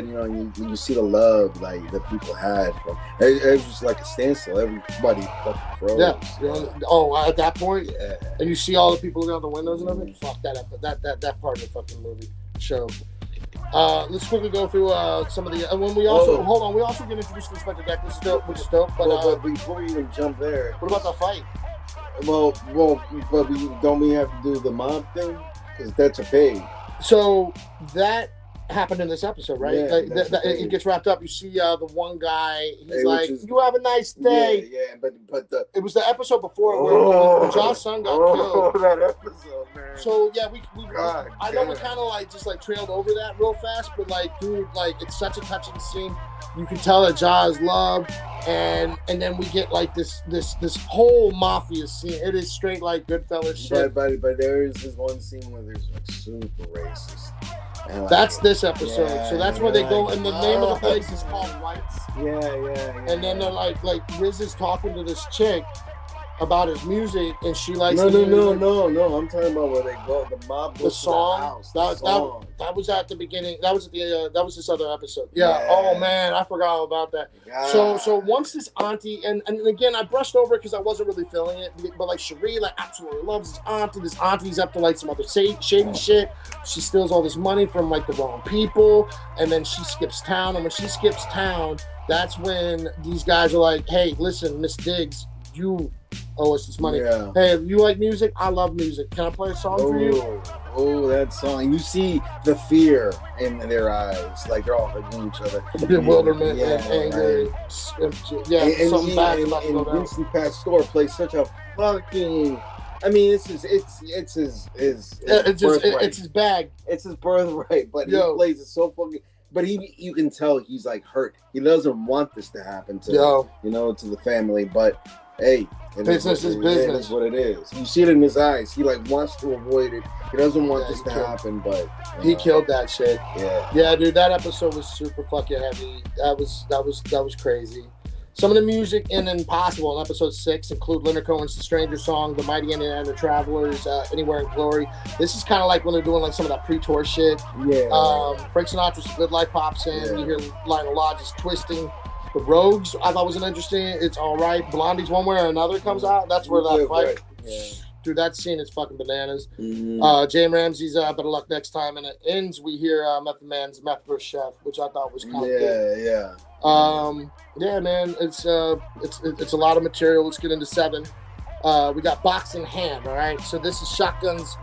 you know, you see the love like that people had. It was just like a standstill. Everybody fucking froze. Yeah. You know, at that point. Yeah. And you see all the people looking out the windows and everything. Fuck that part of the fucking movie show. Let's quickly go through some of the. When we also hold on, we also get introduced to Inspector Deck, which is dope. But before we even jump there, what about the fight? Well, but we have to do the mob thing because that's a pay. So that happened in this episode, right? Yeah, Like, that's the thing. it gets wrapped up. You see the one guy. He's Hey, like, which is- "You have a nice day." Yeah, but the It was the episode before when Josh's son got killed. that episode, man. So yeah, we God I know we damn. kind of like just like trailed over that real fast, but like, dude, like it's such a touching scene. You can tell that Ja is loved, and then we get like this whole mafia scene. It is straight like Goodfellas shit. But there is this one scene where there's like super racist. And, like, That's this episode. Yeah, So that's where they go, like, and the name of the place is called Whites. Yeah. And then they're like Riz is talking to this chick about his music, and she likes No. the music. No. I'm talking about where they go. The mob The goes song, to the house. The song. that was at the beginning. That was that was this other episode. Yeah. Yeah. Oh man, I forgot all about that. God. So once this auntie and again I brushed over it because I wasn't really feeling it, but like Cherie like absolutely loves this auntie. This auntie's up to like some other shady shit. She steals all this money from like the wrong people, and then she skips town. And when she skips town, that's when these guys are like, "Hey, listen, Miss Diggs, you owe us this money. Yeah. Hey, you like music? I love music. Can I play a song for you?" Oh, that song. You see the fear in their eyes. Like they're all hugging each other. Bewilderment Yeah, and anger. Yeah, And something bad's about to go down. Vincent Pastore plays such a fucking. I mean, it's his birthright. It's his bag. It's his birthright, but Yo. he plays it so fucking. But you can tell he's like hurt. He doesn't want this to happen to to the family. But hey, Business is It business. is what it is. You see it in his eyes. He like wants to avoid it. He doesn't want this he to killed- happen. But He killed that shit. Yeah. Yeah, dude, that episode was super fucking heavy. That was crazy. Some of the music in Impossible in episode 6 include Leonard Cohen's The Stranger Song, The Mighty Indiana Travelers, Anywhere in Glory. This is kind of like when they're doing like some of that pre-tour shit. Yeah. Frank Sinatra's Good Life pops in. Yeah. You hear Lionel Lodge's Twisting. The Rogues, I thought was an interesting. It's all right. Blondie's One Way or Another comes out. That's where that fight. Right. Yeah. Dude, that scene is fucking bananas. Mhm. Jane Ramsey's Better Luck Next Time, and it ends. We hear Method Man's Meth vs. Chef, which I thought was kind of cool. Yeah. Yeah, man, it's a lot of material. Let's get into 7. We got Box in Hand. All right, so this is Shotgun's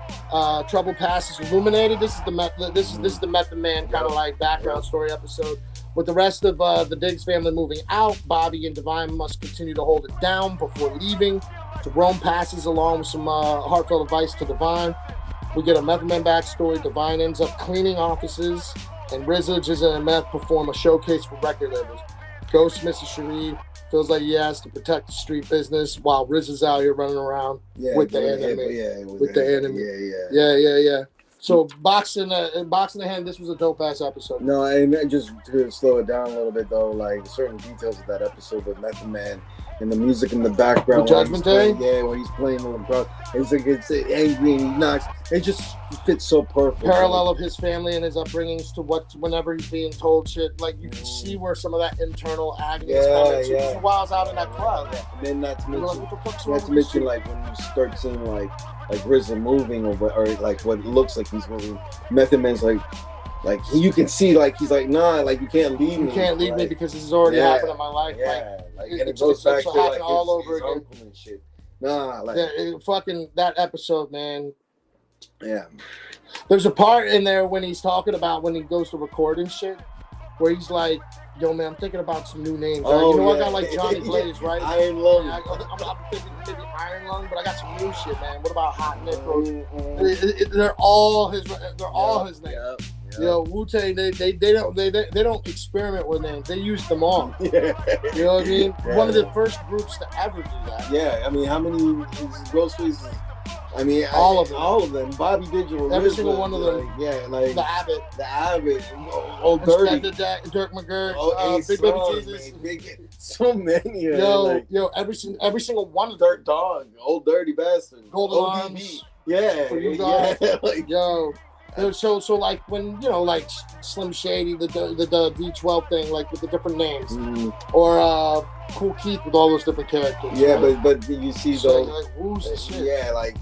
Trouble Passes Illuminated. This is the Method Man kind of like background story episode. With the rest of the Diggs family moving out, Bobby and Divine must continue to hold it down before leaving. Jerome passes along with some heartfelt advice to Divine. We get a Method Man backstory. Divine ends up cleaning offices, and RZA, Jizza, and Meth perform a showcase for record labels. Ghost Mrs. Cherie feels like he has to protect the street business while RZA's out here running around with the enemy. With the enemy. Yeah. So Box in the Hand, this was a dope ass episode. No, and just to slow it down a little bit though, like certain details of that episode with Method Man and the music in the background. The Judgment Day? When he's playing on the crowd, it's like it's angry and he knocks. It just fits so perfect. Parallel of his family and his upbringings to whenever he's being told shit. Like you can see where some of that internal agony is coming to while I was out in that club. Yeah. And then not to You're mention, like, what the fuck's not wrong to with this mention shit? like when you start seeing like RZA moving or like what looks like he's moving. Method Man's like you can see like he's like nah, like you can't leave me. You can't leave me like, because this has already happened in my life. Yeah, Like, and it it's goes back to happening like all his over again. uncle and shit. Nah, like fucking that episode, man. yeah. There's a part in there when he's talking about when he goes to record and shit, where he's like, "Yo, man, I'm thinking about some new names. I got like Johnny Blaze, right? Iron Lung. I'm thinking maybe Iron Lung, but I got some new shit, man. What about Hot Necro? They're all his names. Yeah. You know, Wu-Tang, they don't experiment with names. They use them all. Yeah. You know what I mean? Yeah. One of the first groups to ever do that. Yeah, I mean, how many Ghostface? I mean, All of them. All of them. Bobby Digital. Every single one of them. Like The Abbott, the Abbott. Old Dirty. Dirk McGurk, Oh, Big Baby Jesus. So many. Yo, every single one of them. Dirt Dog. Old Dirty Bastard. Golden ODB. Arms. Yeah. For you Yeah. guys. Like, Yo. So like when like Slim Shady, the D12 thing, like with the different names, or Cool Keith with all those different characters. yeah, right? but you see So, though. like who's the shit? Yeah, like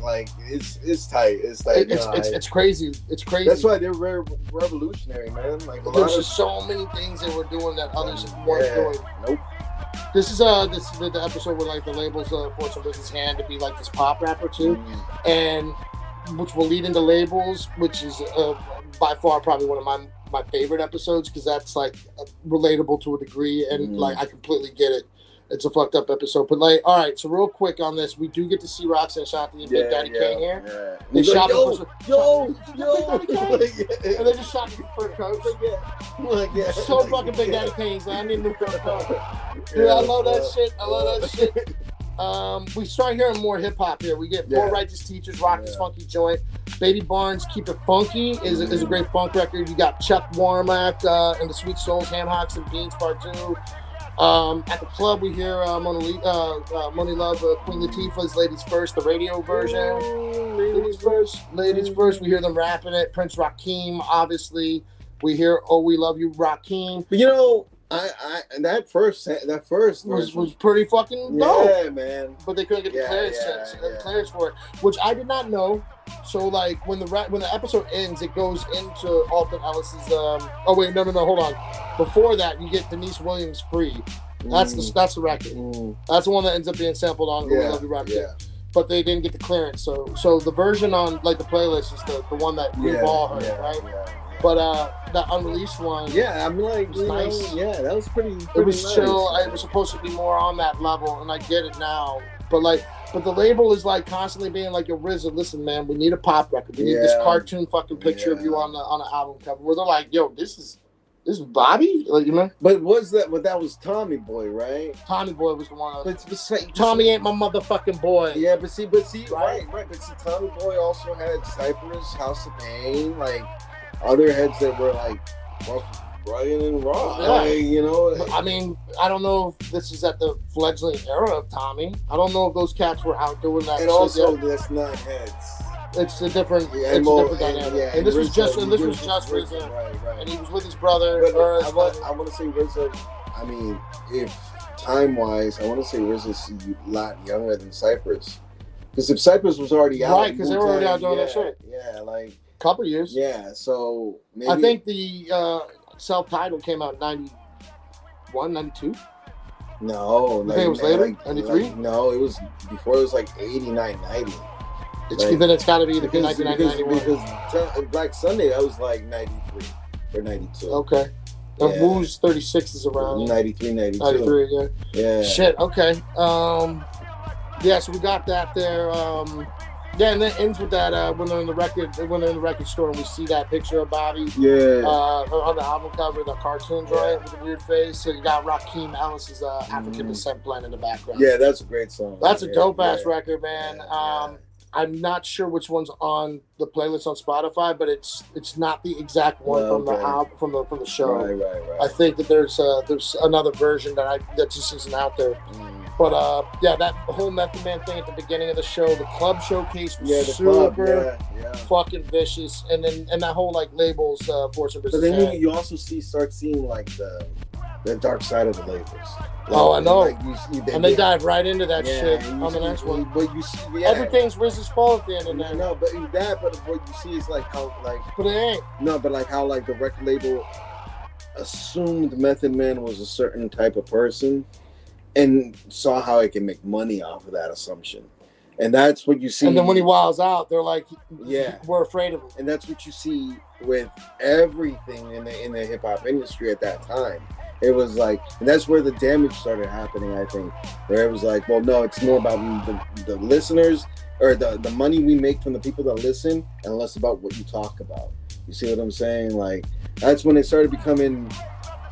it's tight. It's tight. It's crazy. It's crazy. That's why they're revolutionary, man. Like a lot There's of just so many things they were doing that others weren't doing. Nope. This is the episode where like the labels force on Business hand to be like this pop rapper too, and which will lead into labels, which is by far probably one of my my favorite episodes because that's like relatable to a degree, and like I completely get it. It's a fucked up episode, but like, all right. So real quick on this, we do get to see Roxanne Shanti and Big Daddy Kane here. Yeah. They shot yo, and they just shot me for coach. So fucking Big Daddy Kane's. I need a new fur coat. Dude, I love that shit. I love that shit. We start hearing more hip hop here. We get Poor Righteous Teachers, Rock This Funky Joint. Baby Barnes, Keep It Funky is a great funk record. You got Chuck Warmack and the Sweet Souls, Ham Hocks and Beans Part 2. At the club, we hear Money Love, Queen Latifah's Ladies First, the radio version. Ladies First. We hear them rapping it. Prince Rakeem, obviously. We hear Oh We Love You, Rakeem. But you know, that first was pretty fucking dope. Yeah, man. But they couldn't get the clearance for it, which I did not know. So like when the episode ends, it goes into Alton Ellis's. Oh wait, no, hold on. Before that, you get Denise Williams Free. That's the record. That's the one that ends up being sampled on We Love You Rock. But they didn't get the clearance. So the version on like the playlist is the one that we've all heard, right? Yeah. But that unreleased one, I'm like, nice. That was pretty. It was nice. chill. It was supposed to be more on that level, and I get it now. But the label is like constantly being like, "Yo, RZA, listen, man, we need a pop record. We need this cartoon fucking picture of you on the album cover." Where they're like, "Yo, this is Bobby," like, you know. But was that? But that was Tommy Boy, right? Tommy Boy was the one. But Tommy ain't my motherfucking boy. Yeah, but see, right. But see, Tommy Boy also had Cypress, House of Pain, like other heads that were like Brian and Rob. Like, you know. I mean, I don't know if this is at the fledgling era of Tommy. I don't know if those cats were out doing that. And also, that's not heads. It's a different dynamic. And this was just RZA. Right. And he was with his brother. But I want to say RZA. I mean, if time-wise, I want to say RZA's a lot younger than Cypress. Because if Cypress was already out, right? Because they were already out doing that shit. Yeah, like couple years. Yeah, so maybe I think the self-titled came out in 91, 92. No, I think it was later, 93. No, it was before. It was like 89, 90. Then it's got to be either 1991. Because Black Sunday, that was like 93 or 92. Okay. And Wu's 36 is around 93, 92. 93, yeah. Shit, okay. So we got that there. And then ends with that when they're in the record store and we see that picture of Bobby. On the album cover, the cartoons, right, with the weird face. So you got Rakeem Ellis's African Descent playing in the background. Yeah, that's a great song. That's a dope ass record, man. I'm not sure which one's on the playlist on Spotify, but it's not the exact one from the album from the show. Right. I think that there's another version that just isn't out there. But that whole Method Man thing at the beginning of the show, the club showcase was super fucking vicious, and that whole like labels Force and Business. But then you also start seeing like the dark side of the labels. I know. Like they dive right into that shit on the next one. But you see, everything's RZA's fault at the end of that. No, but what you see is like how like. But it ain't. No, but like how like the record label assumed Method Man was a certain type of person, and saw how it can make money off of that assumption. And that's what you see. And then when he wilds out, they're like, we're afraid of him. And that's what you see with everything in the hip hop industry at that time. It was like, and that's where the damage started happening, I think. Where it was like, well, no, it's more about the listeners or the money we make from the people that listen, and less about what you talk about. You see what I'm saying? Like, that's when it started becoming,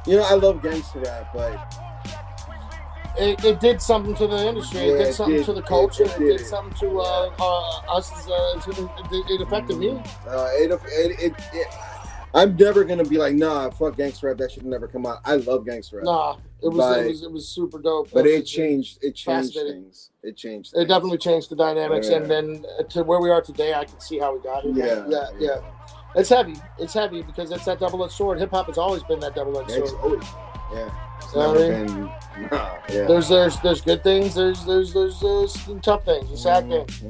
I love gangster rap, but it did something to the industry. It did something to the culture. It did something to us. It affected me. I'm never gonna be like, nah, fuck gangster rap. That should never come out. I love gangster rap. Nah, it was super dope. But it changed things. It changed. It definitely changed the dynamics, and then to where we are today, I can see how we got here. Yeah. It's heavy. It's heavy because it's that double-edged sword. Hip hop has always been that double-edged sword. It's never been. There's good things. There's tough things. There's sad things.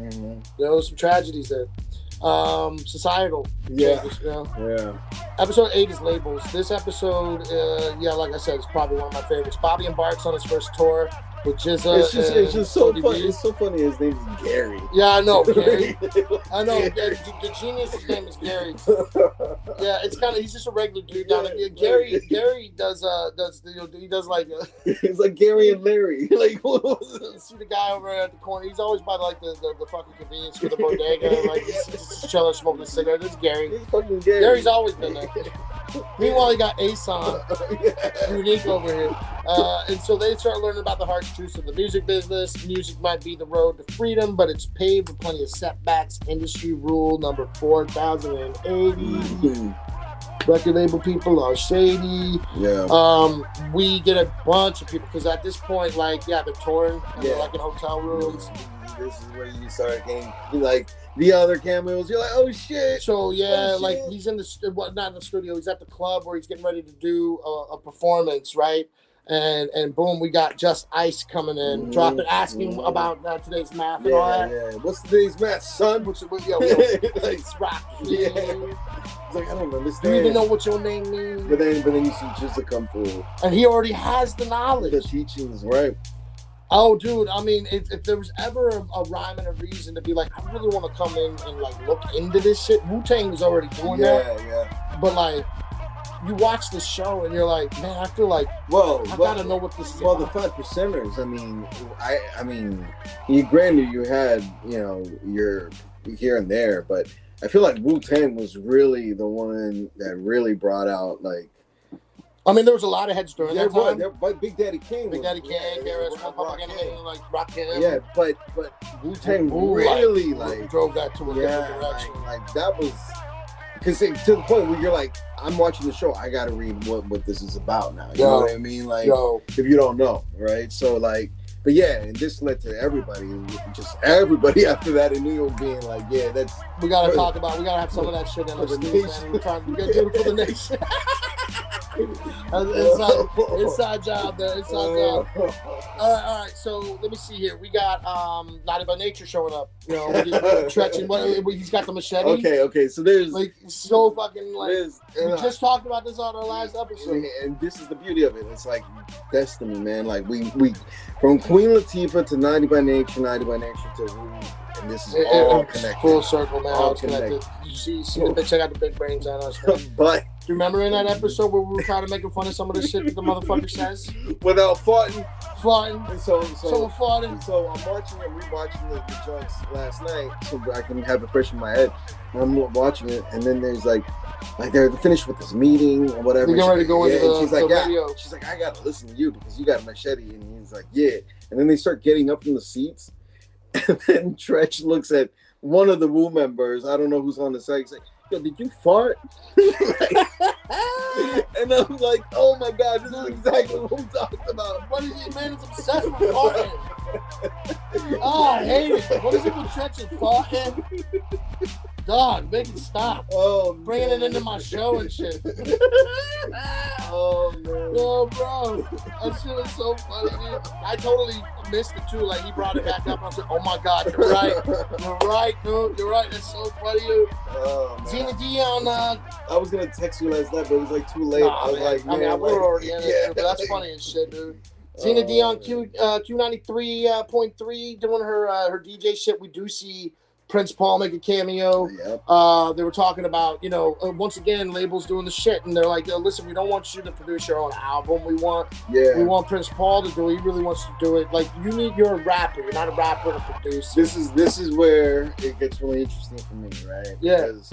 There's some tragedies there. Societal changes, Episode 8 is labels. This episode, like I said, is probably one of my favorites. Bobby embarks on his first tour. Which is it's just so ODB. funny. It's so funny. His name is Gary. Yeah, I know, Gary. I know. The genius's name is Gary. Yeah, it's kind of, he's just a regular dude down there. Yeah, Gary does he does like He's like Gary and Larry. Like see the guy over at the corner. He's always by like the fucking convenience for the bodega. Like he's just chilling, smoking a cigarette. This is Gary. He's fucking Gary. Gary's always been there. Meanwhile, he got Ace on, Unique over here. And so they start learning about the harsh truths of the music business. Music might be the road to freedom, but it's paved with plenty of setbacks. Industry rule number 4080. Record label people are shady. Yeah. We get a bunch of people because at this point, like, they're touring. They're like in hotel rooms. This is where you start getting like the other cameos. You're like, oh shit. So like he's in the not in the studio. He's at the club where he's getting ready to do a performance, right? And boom, we got Just Ice coming in, asking about today's math and all that. Yeah. What's today's math, son? It's rock. Yeah. It's like, I don't understand. Do you even know what your name means? But then you see Jizza come through. And he already has the knowledge. The teachings, right? Oh, dude, I mean, if there was ever a rhyme and a reason to be like, I really want to come in and, like, look into this shit, Wu-Tang was already doing that. Yeah. But, like, you watch the show and you're like, man, I feel like I gotta know what this is about. about. The 5 percenters, I mean, granted you had, your here and there, but I feel like Wu-Tang was really the one that really brought out, like, I mean, there was a lot of heads during that time. But Big Daddy Kane. KRS-One, Public Enemy, like Rakim. Yeah, but Wu-Tang really like drove that to a different direction. Like that was because to the point where you're like, I'm watching the show, I gotta read what this is about now. You know what I mean? Like, if you don't know, right? So like, but yeah, and this led to everybody after that in New York being like, yeah, that's we gotta talk about. We gotta have some of that shit in the nation. We gotta do it for the nation. Inside job there. All right. So let me see here. We got Naughty by Nature showing up. Stretching. He's got the machete. Okay. So there's like so fucking like. We just talked about this on our last episode. And this is the beauty of it. It's like destiny, man. Like we from Queen Latifah to Naughty by Nature to Wu. And this is all connected. Full circle, man. All connected. You see the bitch, check out the big brains on us. But do you remember in that episode where we were kind of making fun of some of the shit that the motherfucker says? Without farting. And someone farting. So I'm rewatching the jokes last night so I can have it fresh in my head. And I'm watching it, and then there's like they're finished with this meeting or whatever. They're ready to go into the video. She's like, I gotta listen to you because you got a machete, and he's like, yeah. And then they start getting up from the seats. And then Tretch looks at one of the Wu members. I don't know who's on the side. He's like, yo, did you fart? And I'm like, oh my God, this is exactly what we talked about. What is it, man? It's obsessed with farting. Oh, I hate it. What is it with Tretch and farting? Dog, make it stop. Oh, bringing it into my show and shit. Oh, man. Oh, bro. That shit was so funny, dude. I totally missed it, too. Like, he brought it back up, and I was like, oh, my God, you're right. You're right, dude. You're right. That's so funny, dude. Oh, man. Zena Dion. I was going to text you last night, but it was, like, too late. I was like, man. I mean, we were already in it, but that's funny as shit, dude. Zena Dion, Q93.3, doing her DJ shit. We do see Prince Paul make a cameo. Yep. They were talking about, once again, labels doing the shit, and they're like, listen, we don't want you to produce your own album. We want Prince Paul to do it. He really wants to do it. Like, you're a rapper. You're not a rapper to produce. This is where it gets really interesting for me, right? Yeah. Because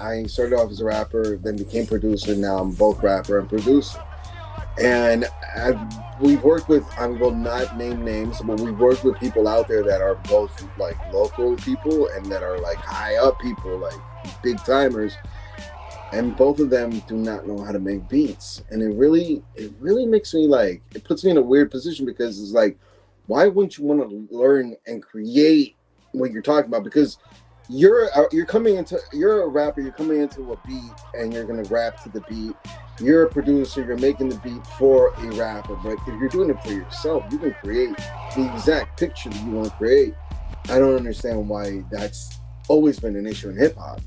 I started off as a rapper, then became producer. Now I'm both rapper and producer. And we've worked with, I will not name names, but we've worked with people out there that are both like local people and that are like high up people, like big timers. And both of them do not know how to make beats. And it really makes me like, it puts me in a weird position because it's like, why wouldn't you want to learn and create what you're talking about? Because you're a rapper, you're coming into a beat and you're going to rap to the beat. You're a producer, you're making the beat for a rapper, but if you're doing it for yourself, you can create the exact picture that you want to create. I don't understand why that's always been an issue in hip hop.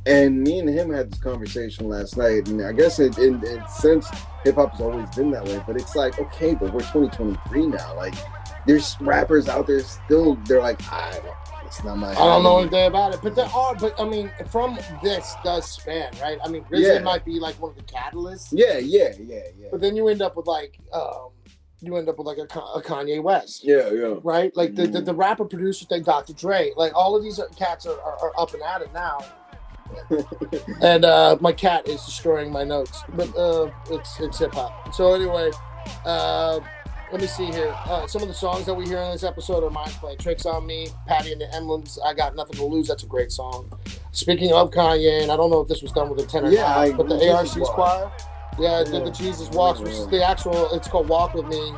And me and him had this conversation last night, and I guess since hip hop has always been that way, but it's like, okay, but we're 2023 now. Like, there's rappers out there still. They're like, it's not my. I don't know anything about it, but there are. But I mean, from this does span, right? I mean, RZA might be like one of the catalysts. Yeah. But then you end up with like, a Kanye West. Yeah. Right, like the rapper producer thing, Dr. Dre, like all of these cats are up and at it now. And my cat is destroying my notes, but it's hip hop. So anyway, let me see here. Some of the songs that we hear in this episode are Minds Playing Tricks on Me, Patty and the Emblems, I Got Nothing to Lose. That's a great song. Speaking of Kanye, and I don't know if this was done with a tenor, but the ARC's choir, the Jesus Walks, which is the actual. It's called Walk with Me.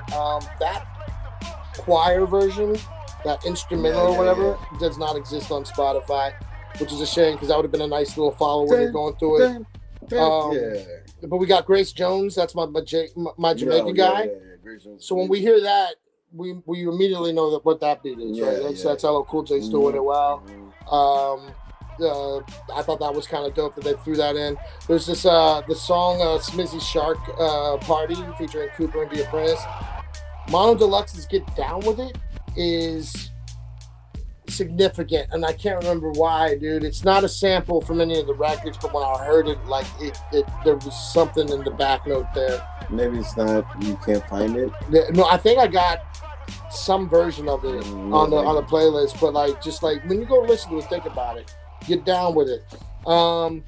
That choir version, that instrumental or whatever, does not exist on Spotify, which is a shame because that would have been a nice little follow when you're going through it. But we got Grace Jones. That's my Jamaican guy. So when we hear that, we immediately know what that beat is, right? That's LL Cool J's doing it well. I thought that was kind of dope that they threw that in. There's this the song Smizzy Shark Party featuring Cooper and the Apprentice. Mono Deluxe's Get Down With It is significant, and I can't remember why, dude. It's not a sample from any of the records, but when I heard it, like there was something in the back note there. Maybe it's not. You can't find it. No, I think I got some version of it on the playlist, but like just like when you go listen to it, think about it. Get down with it. Some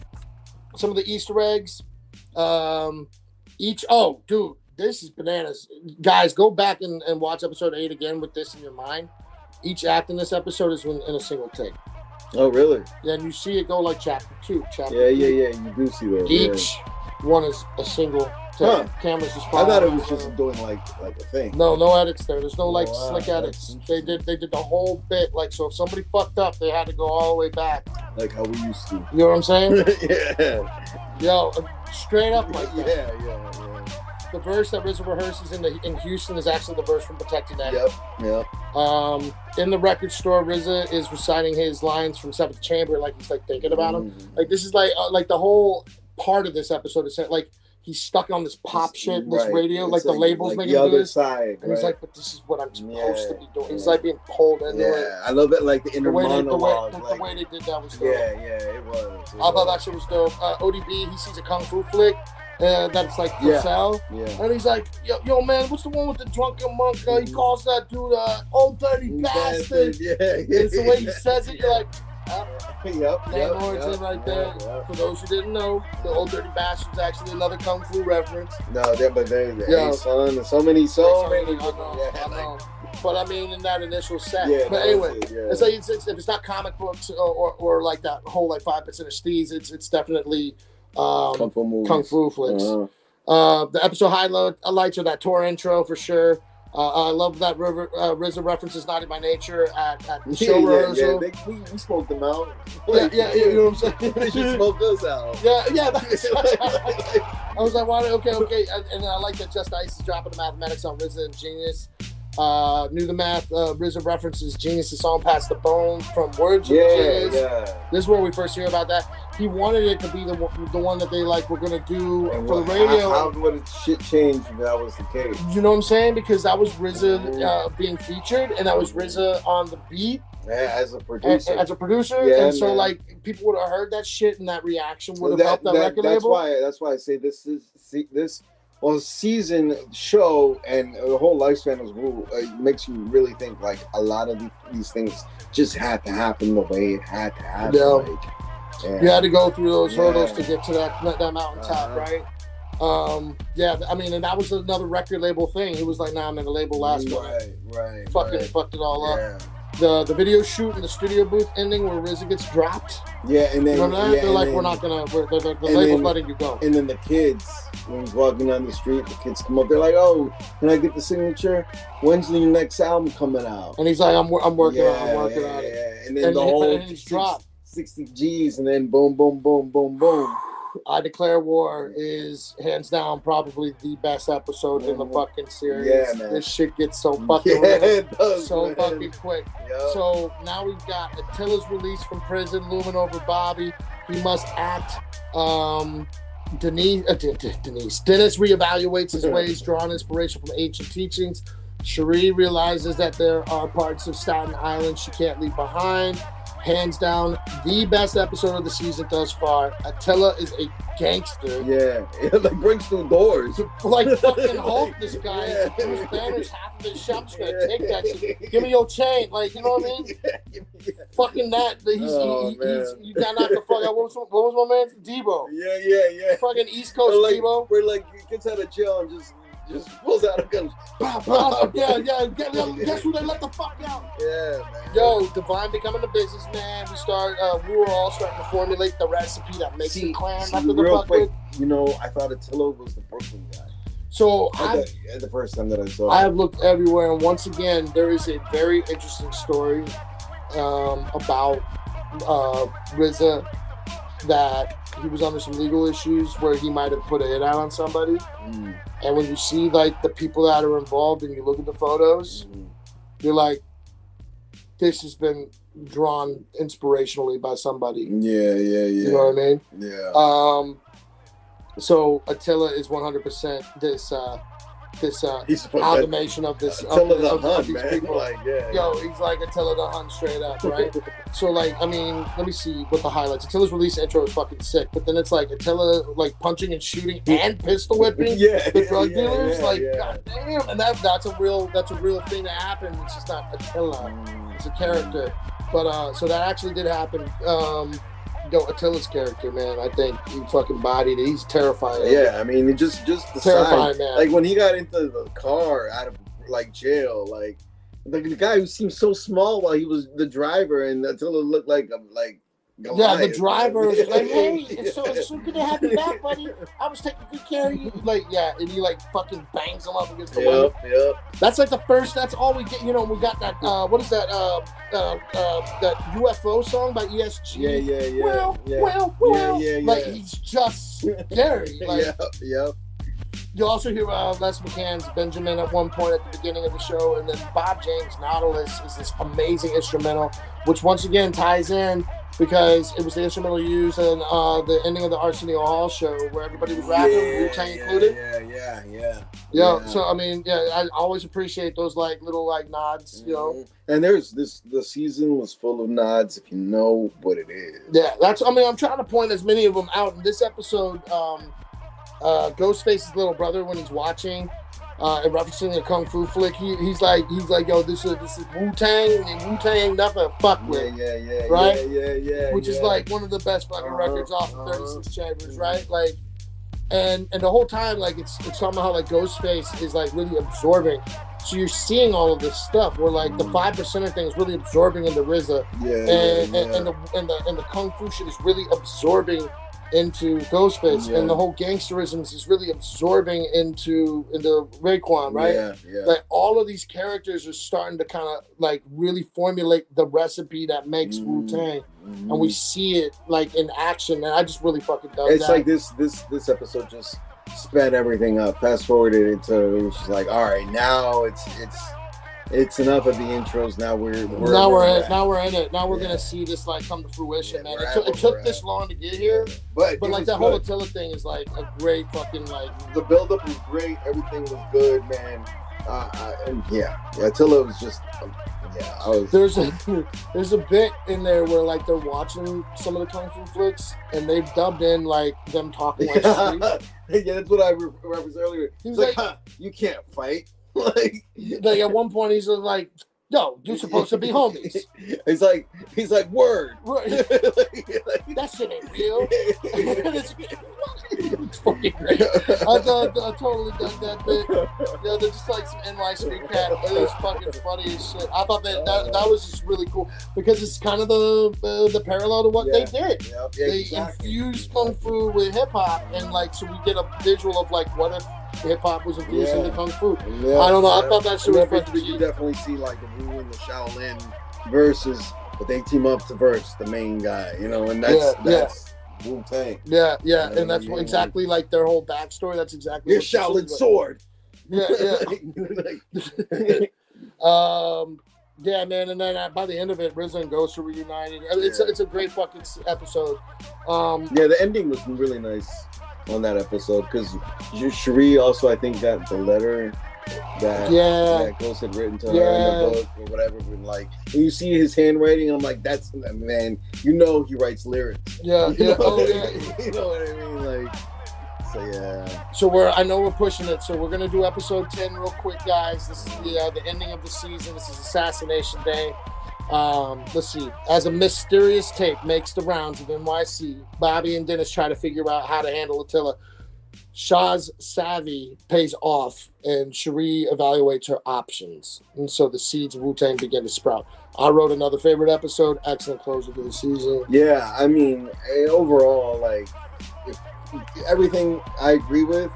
of the Easter eggs. Dude, this is bananas. Guys, go back and watch episode 8 again with this in your mind. Each act in this episode is in a single take. Oh, really? Yeah, and you see it go like chapter 2, chapter 3. Yeah. You do see that. Each one is a single take. Huh. Cameras just I thought it was just doing like a thing. No edits there. There's no slick edits. They did the whole bit. Like, so if somebody fucked up, they had to go all the way back. Like how we used to. You know what I'm saying? Yeah. Yo, straight up like that. Yeah. The verse that RZA rehearses in Houston is actually the verse from Protecting That. Yep. In the record store, RZA is reciting his lines from Seventh Chamber, like he's like thinking about them. Like this is like the whole part of this episode is like he's stuck on this pop shit, this radio, it's like the labels making the him do other this. Side, and he's like, but this is what I'm supposed to be doing. He's like being pulled into it. Yeah, I love that, like the inner monologue. The way they did that was dope. Yeah, it was. I thought that shit was dope. ODB, he sees a kung fu flick. That's like Purcell. Yeah. And he's like, yo, man, what's the one with the drunken monk? He calls that dude old dirty bastard. Yeah. It's the way he says it. You're like, Yep. Origin right there. For those who didn't know, the old dirty bastard's actually another kung fu reference. No, but there's son, and so many. I know. But I mean, in that initial set. Yeah, but anyway, it's like if it's not comic books or like that whole like 5% of Steez, it's definitely kung fu flicks. The episode highlights are that tour intro for sure. I love that RZA references Naughty by Nature at the show rehearsal. We smoked them out. Yeah, you know what I'm saying? They should smoke us out. Yeah. I was like, why? Okay. And I like that Just Ice is dropping the mathematics on RZA and Genius. Knew the math. RZA references Genius' song "Pass the Bone" from Words of Genius. This is where we first hear about that. He wanted it to be the one that they like were gonna do for the radio. How would shit change if that was the case? You know what I'm saying? Because that was RZA being featured, and that was RZA on the beat. Yeah, as a producer. And so like people would have heard that shit, and that reaction would have helped that record label. That's why I say this season show and the whole lifespan of Wu makes you really think like a lot of these things just had to happen the way it had to happen. Yeah. You had to go through those hurdles to get to that mountaintop, right? I mean, and that was another record label thing. He was like, nah, I'm in the label last one. Right. Fucked it all up. The video shoot in the studio booth ending where RZA gets dropped. Yeah, and then remember that? They're like, we're not gonna. The label's letting you go. And then the kids, when he's walking down the street, the kids come up. They're like, "Oh, can I get the signature? When's the next album coming out?" And he's like, "I'm working on it." Yeah. And then the whole he's dropped 60 G's, and then boom, boom, boom, boom, boom. I Declare War is hands down probably the best episode in the fucking series. Yeah, man. This shit gets so fucking fucking quick. Yep. So now we've got Attila's release from prison looming over Bobby. He must act. Dennis reevaluates his ways, drawing inspiration from ancient teachings. Cherie realizes that there are parts of Staten Island she can't leave behind. Hands down, the best episode of the season thus far. Attila is a gangster. Yeah, it like breaks through doors. Like fucking Hulk, this guy. Yeah. Bruce Banner's half of his shop's gonna take that shit. Give me your chain, like, you know what I mean? Yeah. Fucking that. You got knocked the fuck out. What was my man? Debo. Yeah. Fucking East Coast like, Debo. Where like he gets out of jail and just pulls out a gun. Yeah. Guess who they let the fuck out? Yeah, man. Yo, Divine becoming a businessman. We were all starting to formulate the recipe that makes the clan not to the fuck with. You know, I thought Attila was the Brooklyn guy. So the first time that I saw I have looked everywhere, and once again, there is a very interesting story about RZA, that he was under some legal issues where he might have put a hit out on somebody. And when you see like the people that are involved and you look at the photos, you're like, this has been drawn inspirationally by somebody. Yeah. You know what I mean? Yeah. So Attila is 100% this amalgamation of this. Attila the Hun, these man. people. Like, yeah. Yo, he's like Attila the Hun straight up, right? So, like, I mean, let me see what the highlights. Attila's release intro is fucking sick, but then it's like Attila, like, punching and shooting and pistol whipping the drug dealers. Goddamn, and that's a real thing that happened. It's just not Attila; it's a character. But so that actually did happen. Attila's character, man, I think he fucking bodied it. He's terrifying. Yeah, I mean, just the terrifying, sign. man. Like when he got into the car out of like jail, like the guy who seemed so small while he was the driver, and Attila looked like Goliath. Yeah, the driver was like, "Hey, it's so good to have you back, buddy. I was taking good care of you." Like, yeah, and he like fucking bangs him up against the window. Yep. That's like the first. That's all we get. You know, we got that. What is that? That UFO song by ESG. Yeah. Like he's just scary. Like, yep. You also hear Les McCann's Benjamin at one point at the beginning of the show, and then Bob James' Nautilus is this amazing instrumental, which once again ties in because it was the instrumental used in the ending of the Arsenio Hall show where everybody was rapping, Wu-Tang included. Yeah. So I mean, I always appreciate those like little like nods, you know. And the season was full of nods if you know what it is. Yeah, I'm trying to point as many of them out in this episode. Ghostface's little brother, when he's watching and referencing a kung fu flick, he's like, yo, this is Wu-Tang, and Wu-Tang ain't nothing to fuck with. Right? Yeah. Which is like one of the best fucking records off of 36 Chambers, right? Like, and the whole time, like, it's talking about how like Ghostface is like really absorbing. So you're seeing all of this stuff where like the 5%er thing is really absorbing into RZA, and the kung fu shit is really absorbing into Ghostface, and the whole gangsterism is really absorbing into Raekwon, right? Yeah. Like all of these characters are starting to kind of like really formulate the recipe that makes Wu-Tang, and we see it like in action, and I just really fucking dug that. It's like this episode just sped everything up, fast forwarded into it was just like, all right, now it's enough of the intros. Now we're in it. Now we're gonna see this like come to fruition, man. It took this long to get here, but like that whole Attila thing is like a great fucking like. The buildup was great. Everything was good, man. Attila was just. There's a bit in there where like they're watching some of the kung fu flicks and they've dubbed in like them talking like street. Yeah, that's what I referenced earlier. He's like, you can't fight. like at one point he's like, yo, you're supposed to be homies. He's like word. Right. That shit ain't real. It's fucking great. I totally done that bit. Yeah, they're just like some NY street crap. It was fucking funny as shit. I thought that was just really cool because it's kind of the parallel to what they did. They infused kung fu with hip hop, and like so we get a visual of like what if hip hop was infused into kung fu. Yeah, I don't know. I thought that shit was funny. You definitely see like the Wu and the Shaolin versus, but they team up to verse the main guy, you know, and that's Wu-Tang. Yeah, and that's what exactly like their whole backstory. That's exactly your Shaolin sword. Yeah. Yeah, man, and then by the end of it, RZA and Ghost are reunited. It's a great fucking episode. Yeah, the ending was really nice on that episode because Cherie also, I think, got the letter that Ghost had written to her in the book or whatever. And like, and you see his handwriting, I'm like, that's, man, you know he writes lyrics. Yeah, You yeah, know you know what I mean? Like, so yeah. So I know we're pushing it. So we're gonna do episode 10 real quick, guys. This is the ending of the season. This is Assassination Day. Let's see. As a mysterious tape makes the rounds of NYC, Bobby and Dennis try to figure out how to handle Attila. Shaw's savvy pays off, and Cherie evaluates her options. And so the seeds of Wu-Tang begin to sprout. I wrote another favorite episode. Excellent closer to the season. Yeah, I mean, overall, like, everything I agree with.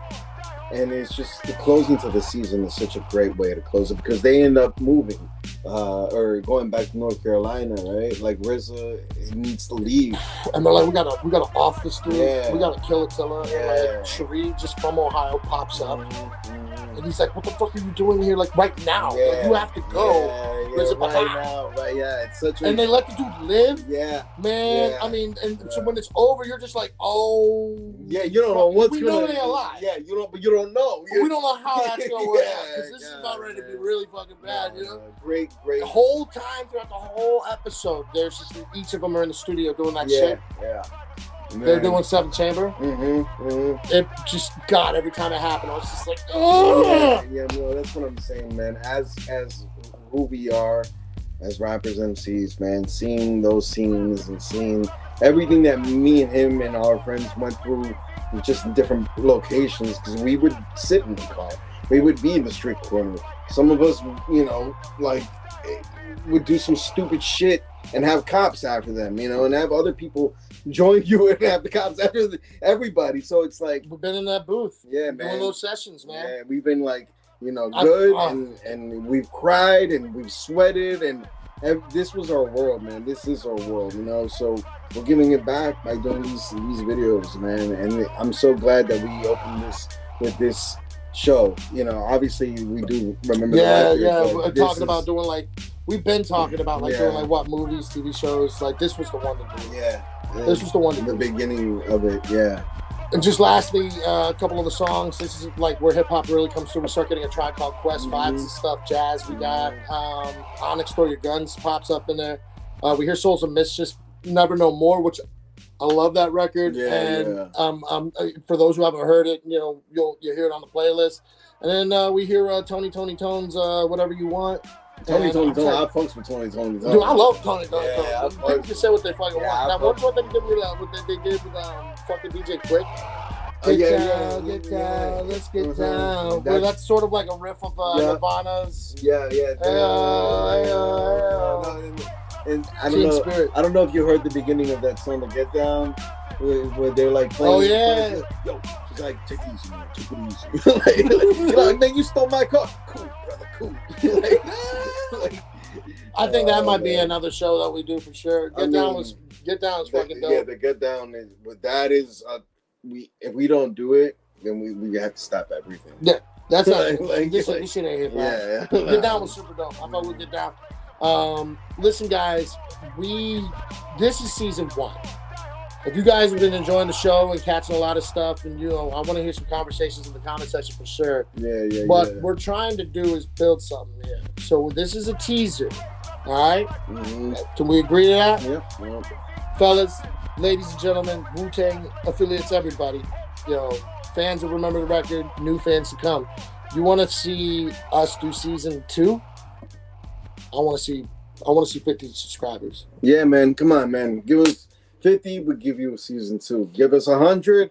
And it's just the closing to the season is such a great way to close it because they end up moving or going back to North Carolina, right? Like RZA needs to leave, and they're like, we gotta off this dude. Yeah. We gotta kill Attila. Yeah. And like Cherie just from Ohio pops up, and he's like, "What the fuck are you doing here? Like right now? Yeah. Like, you have to go." Right now, right? Yeah, it's such a. And they let the dude live. Yeah, man. Yeah. I mean, and so when it's over, you're just like, "Oh." Yeah, you don't know what's we gonna. know they alive. Yeah, but you don't know. We don't know how that's gonna work out because this is God, about ready to be really fucking bad, you know. Great. The whole time throughout the whole episode, there's just each of them are in the studio doing that shit. Yeah. They're doing Seventh Chamber. It just every time it happened, I was just like, oh yeah, well, that's what I'm saying, man. As who we are as rappers, MCs, man, seeing those scenes and seeing everything that me and him and our friends went through, just in different locations, because we would sit in the car, we would be in the street corner. Some of us, like, would do some stupid shit and have cops after them, and have other people join you and have the cops after everybody. So it's like we've been in that booth, man, doing those sessions, man. Yeah, we've been like, good, and we've cried and we've sweated, and this was our world, man. This is our world, So we're giving it back by doing these videos, man. And I'm so glad that we opened this with this show. Obviously we do remember. We're talking about doing like. We've been talking about doing like what movies, TV shows. Like this was the one to do. Yeah. This was the one to do. The beginning of it, yeah. And just lastly, a couple of the songs. This is like where hip hop really comes through. We start getting a Tribe Called Quest vibes and stuff. Jazz. We got Onyx Throw Your Guns pops up in there. We hear Souls of Mischief, Never No More, which I love that record. For those who haven't heard it, you'll hear it on the playlist. And then we hear Tony Tone's Whatever You Want. Tony, I funks with Tony. Dude, I love Tony. Yeah, people can say what they fucking want. Now, what's what they did with fucking DJ Quick? Get down, let's get down. Well, that's sort of like a riff of Nirvana's. And I don't know if you heard the beginning of that song, the Get Down, where they're like playing. Yo, she's like, take it easy, man. Take it easy. Man, you stole my car. Cool, brother, cool. I think that might be another show that we do for sure. Get Down is fucking dope. Yeah, the Get Down is, but that is, if we don't do it, then we have to stop everything. Yeah, that's not this shit ain't hip hop. Yeah. Get Down was super dope. I thought we'd Get Down. Listen, guys, this is season 1. If you guys have been enjoying the show and catching a lot of stuff, and I want to hear some conversations in the comment section for sure. Yeah. But we're trying to do is build something here. So this is a teaser. All right? Can we agree to that? Yep. Fellas, ladies and gentlemen, Wu-Tang affiliates, everybody. Fans will remember the record, new fans to come. You want to see us do season 2? I want to see 50 subscribers. Yeah, man. Come on, man. Give us 50, we give you season 2. Give us 100,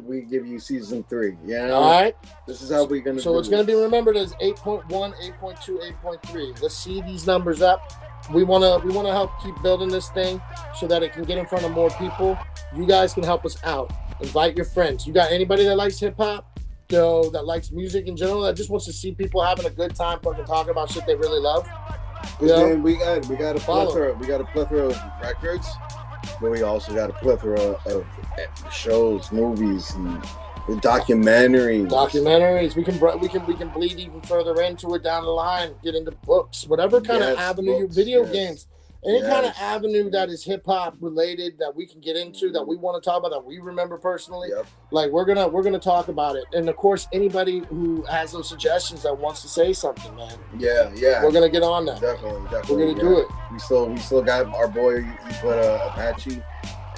we give you season 3. Yeah. All right. This is how we're gonna. So it's gonna be remembered as 8.1, 8.2, 8.3. Let's see these numbers up. We wanna help keep building this thing so that it can get in front of more people. You guys can help us out. Invite your friends. You got anybody that likes hip hop? That likes music in general, that just wants to see people having a good time, fucking talking about shit they really love. Man, we got a plethora. We got a plethora of records, but we also got a plethora of shows, movies, and The documentaries. Documentaries. We can bleed even further into it down the line. Get into books, whatever kind of avenue. Video games. Any kind of avenue that is hip hop related that we can get into, that we want to talk about, that we remember personally, like we're gonna talk about it. And of course, anybody who has those suggestions that wants to say something, man. Yeah. We're gonna get on that. Definitely. We're gonna do it. We still got our boy. He put Apache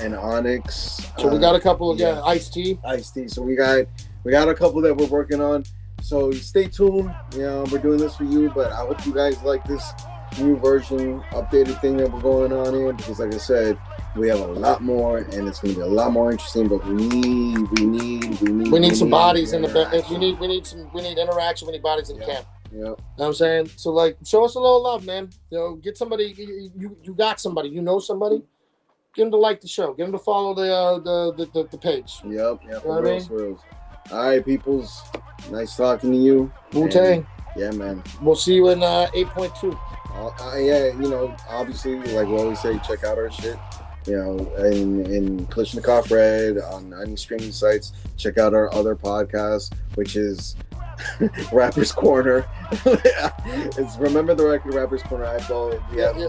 and Onyx. So we got a couple again. Ice-T. So we got a couple that we're working on. So stay tuned. We're doing this for you, but I hope you guys like this new version, updated thing that we're going on here, because like I said, we have a lot more and it's going to be a lot more interesting, but we need some bodies in the back. We need interaction. We need bodies in the camp. You know what I'm saying? So like, show us a little love, man. Get somebody, you got somebody, somebody, get them to like the show, get them to follow the page. Yep. You know what I mean? All right, peoples, nice talking to you. Wu-Tang. Yeah, man. We'll see you in 8.2. Obviously, like we always say, check out our shit. In Klishnikov Red on any streaming sites. Check out our other podcast, which is Rapper's Corner. It's Remember the Record, Rapper's Corner. So definitely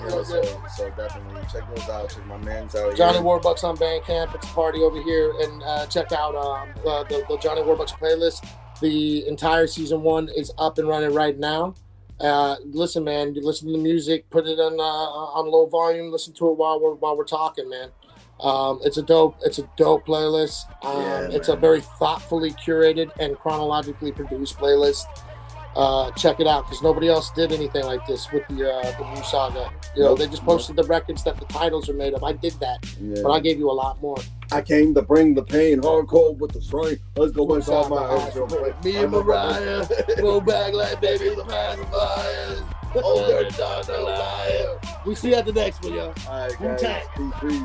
check those out. Check my man's out. Johnny Warbucks on Bandcamp. It's a party over here, and check out the Johnny Warbucks playlist. The entire season 1 is up and running right now. Listen, man. You listen to the music. Put it on low volume. Listen to it while we're talking, man. It's a dope playlist. It's a very thoughtfully curated and chronologically produced playlist. Check it out, because nobody else did anything like this with the new saga. They just posted the records that the titles are made of. I did that, but I gave you a lot more. I came to bring the pain, hardcore with the strain. Let's go inside my house. Me and Mariah go back like baby the pacifiers. Oh, they're not a liar. We see you at the next one, yo. All right, guys. Peace.